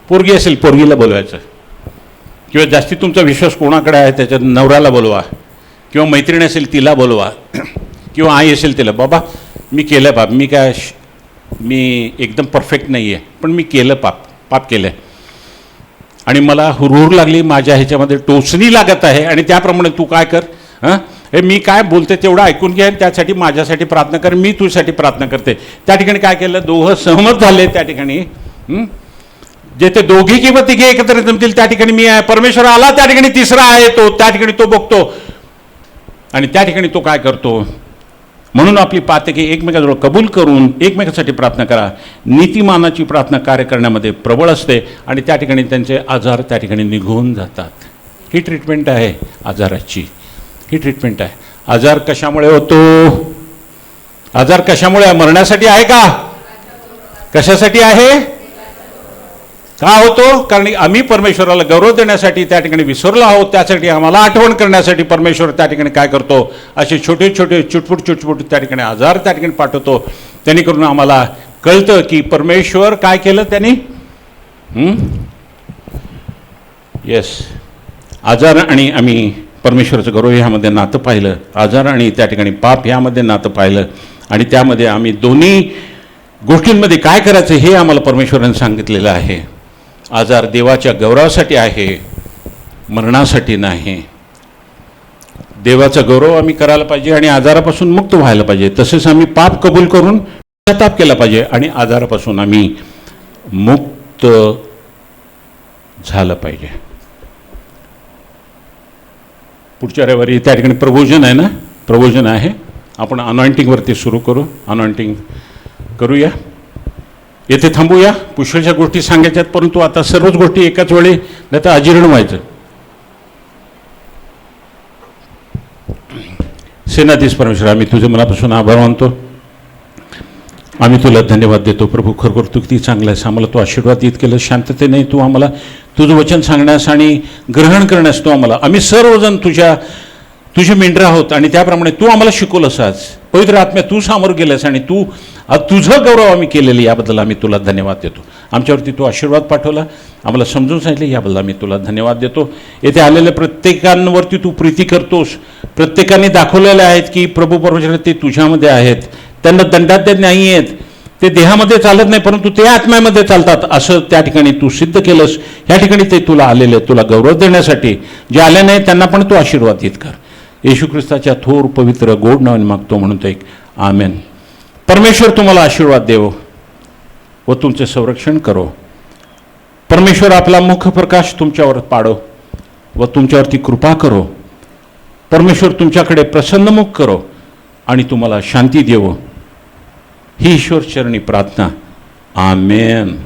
पोरगी असेल पोरगीला बोलवायचं, किंवा जास्ती तुमचा विश्वास कोणाकडे आहे त्याच्यात नवऱ्याला बोलवा, किंवा मैत्रीण असेल तिला बोलवा, किंवा आई असेल तिला, बाबा मी केलं पाप, मी एकदम परफेक्ट नाही आहे पण मी केलं पाप केलं आहे आणि मला हुरहुर लागली, माझ्या ह्याच्यामध्ये टोचणी लागत आहे आणि त्याप्रमाणे तू काय कर, हे मी काय बोलते तेवढं ऐकून घे आणि त्यासाठी माझ्यासाठी प्रार्थना कर, मी तुझ्यासाठी प्रार्थना करते. त्या ठिकाणी काय केलं? दोघं सहमत झाले. त्या ठिकाणी जेथे दोघी किंवा तिघे एकत्र जमतील त्या ठिकाणी मी आहे. परमेश्वर आला त्या ठिकाणी तिसरा आहे तो, त्या ठिकाणी तो बघतो आणि त्या ठिकाणी तो काय करतो? म्हणून आपली पातके एकमेकाजवळ कबूल करून एकमेकासाठी प्रार्थना करा. नीतिमानाची प्रार्थना कार्य करण्यामध्ये प्रबळ असते आणि त्या ठिकाणी त्यांचे आजार त्या ठिकाणी निघून जातात. ही ट्रीटमेंट आहे आजाराची, ही ट्रीटमेंट आहे. आजार कशामुळे होतो? आजार कशामुळे? मरण्यासाठी आहे का? कशासाठी आहे? का होतो? कारण आम्ही परमेश्वराला गौरव देण्यासाठी त्या ठिकाणी विसरलो आहोत. त्यासाठी आम्हाला आठवण करण्यासाठी परमेश्वर त्या ठिकाणी काय करतो? असे छोटे छोटे चुटपुट त्या ठिकाणी आजार त्या ठिकाणी पाठवतो. त्यांनी करून आम्हाला कळतं की परमेश्वर काय केलं त्यांनी. येस, आजार आणि आम्ही परमेश्वराचं गौरव ह्यामध्ये नातं पाहिलं, आजार आणि त्या ठिकाणी पाप ह्यामध्ये नातं पाहिलं आणि त्यामध्ये आम्ही दोन्ही गोष्टींमध्ये काय करायचं हे आम्हाला परमेश्वराने सांगितलेलं आहे. आजार देवाच्या गौरवासाठी आहे, मरणासाठी नाही. देवाचा गौरव आम्ही करायला पाहिजे आणि आजारापासून मुक्त व्हायला पाहिजे. तसेच आम्ही पाप कबूल करून पश्चाताप केला पाहिजे आणि आजारापासून आम्ही मुक्त झालं पाहिजे. पुढच्या रविवारी त्या ठिकाणी प्रबोधन आहे ना, प्रबोधन आहे. आपण अनॉइंटिंगवरती सुरू करू, अनॉइंटिंग करूया. येथे थांबूया. पुष्कळशा गोष्टी सांगायच्यात परंतु आता सर्वच गोष्टी एकाच वेळी नाही तर अजीर्ण व्हायचं. सेनाधीश परमेश्वर, आम्ही तुझे मनापासून आभार मानतो. आम्ही तुला धन्यवाद देतो प्रभू. खरोखर तू किती चांगला आहेस. आम्हाला तू आशीर्वाद देत केलं शांततेने. तू आम्हाला तुझं वचन सांगण्यास आणि ग्रहण करण्यास तू आम्हाला, आम्ही सर्वजण तुझे मेंढरं आहोत आणि त्याप्रमाणे तू आम्हाला शिकवलंस. आज पवित्र आत्म्या तू समोर गेलास आणि तू तुझं गौरव आम्ही केलेलं, याबद्दल आम्ही तुला धन्यवाद देतो. आमच्यावरती तू आशीर्वाद पाठवला, आम्हाला समजून सांगितले, याबद्दल आम्ही तुला धन्यवाद देतो. येथे आलेल्या प्रत्येकांवरती तू प्रीती करतोस. प्रत्येकाने दाखवलेले आहेत की प्रभू परमेश्वर ते तुझ्यामध्ये आहेत. त्यांना दंडात्य नाही आहेत, ते देहामध्ये चालत नाही, परंतु ते आत्म्यामध्ये चालतात, असं त्या ठिकाणी तू सिद्ध केलंस. या ठिकाणी ते तुला आलेले, तुला गौरव देण्यासाठी. जे आले नाही त्यांना पण तू आशीर्वादित कर. येशू ख्रिस्ताच्या थोर पवित्र गोड नावाने मागतो म्हणून तो एक आमेन. परमेश्वर तुम्हाला आशीर्वाद देवो व तुमचे संरक्षण करो. परमेश्वर आपला मुख प्रकाश तुमच्यावर पाडो व तुमच्यावरती कृपा करो. परमेश्वर तुमच्याकडे प्रसन्नमुख करो आणि तुम्हाला शांती देवो. ही ईश्वर चरणी प्रार्थना. आमेन.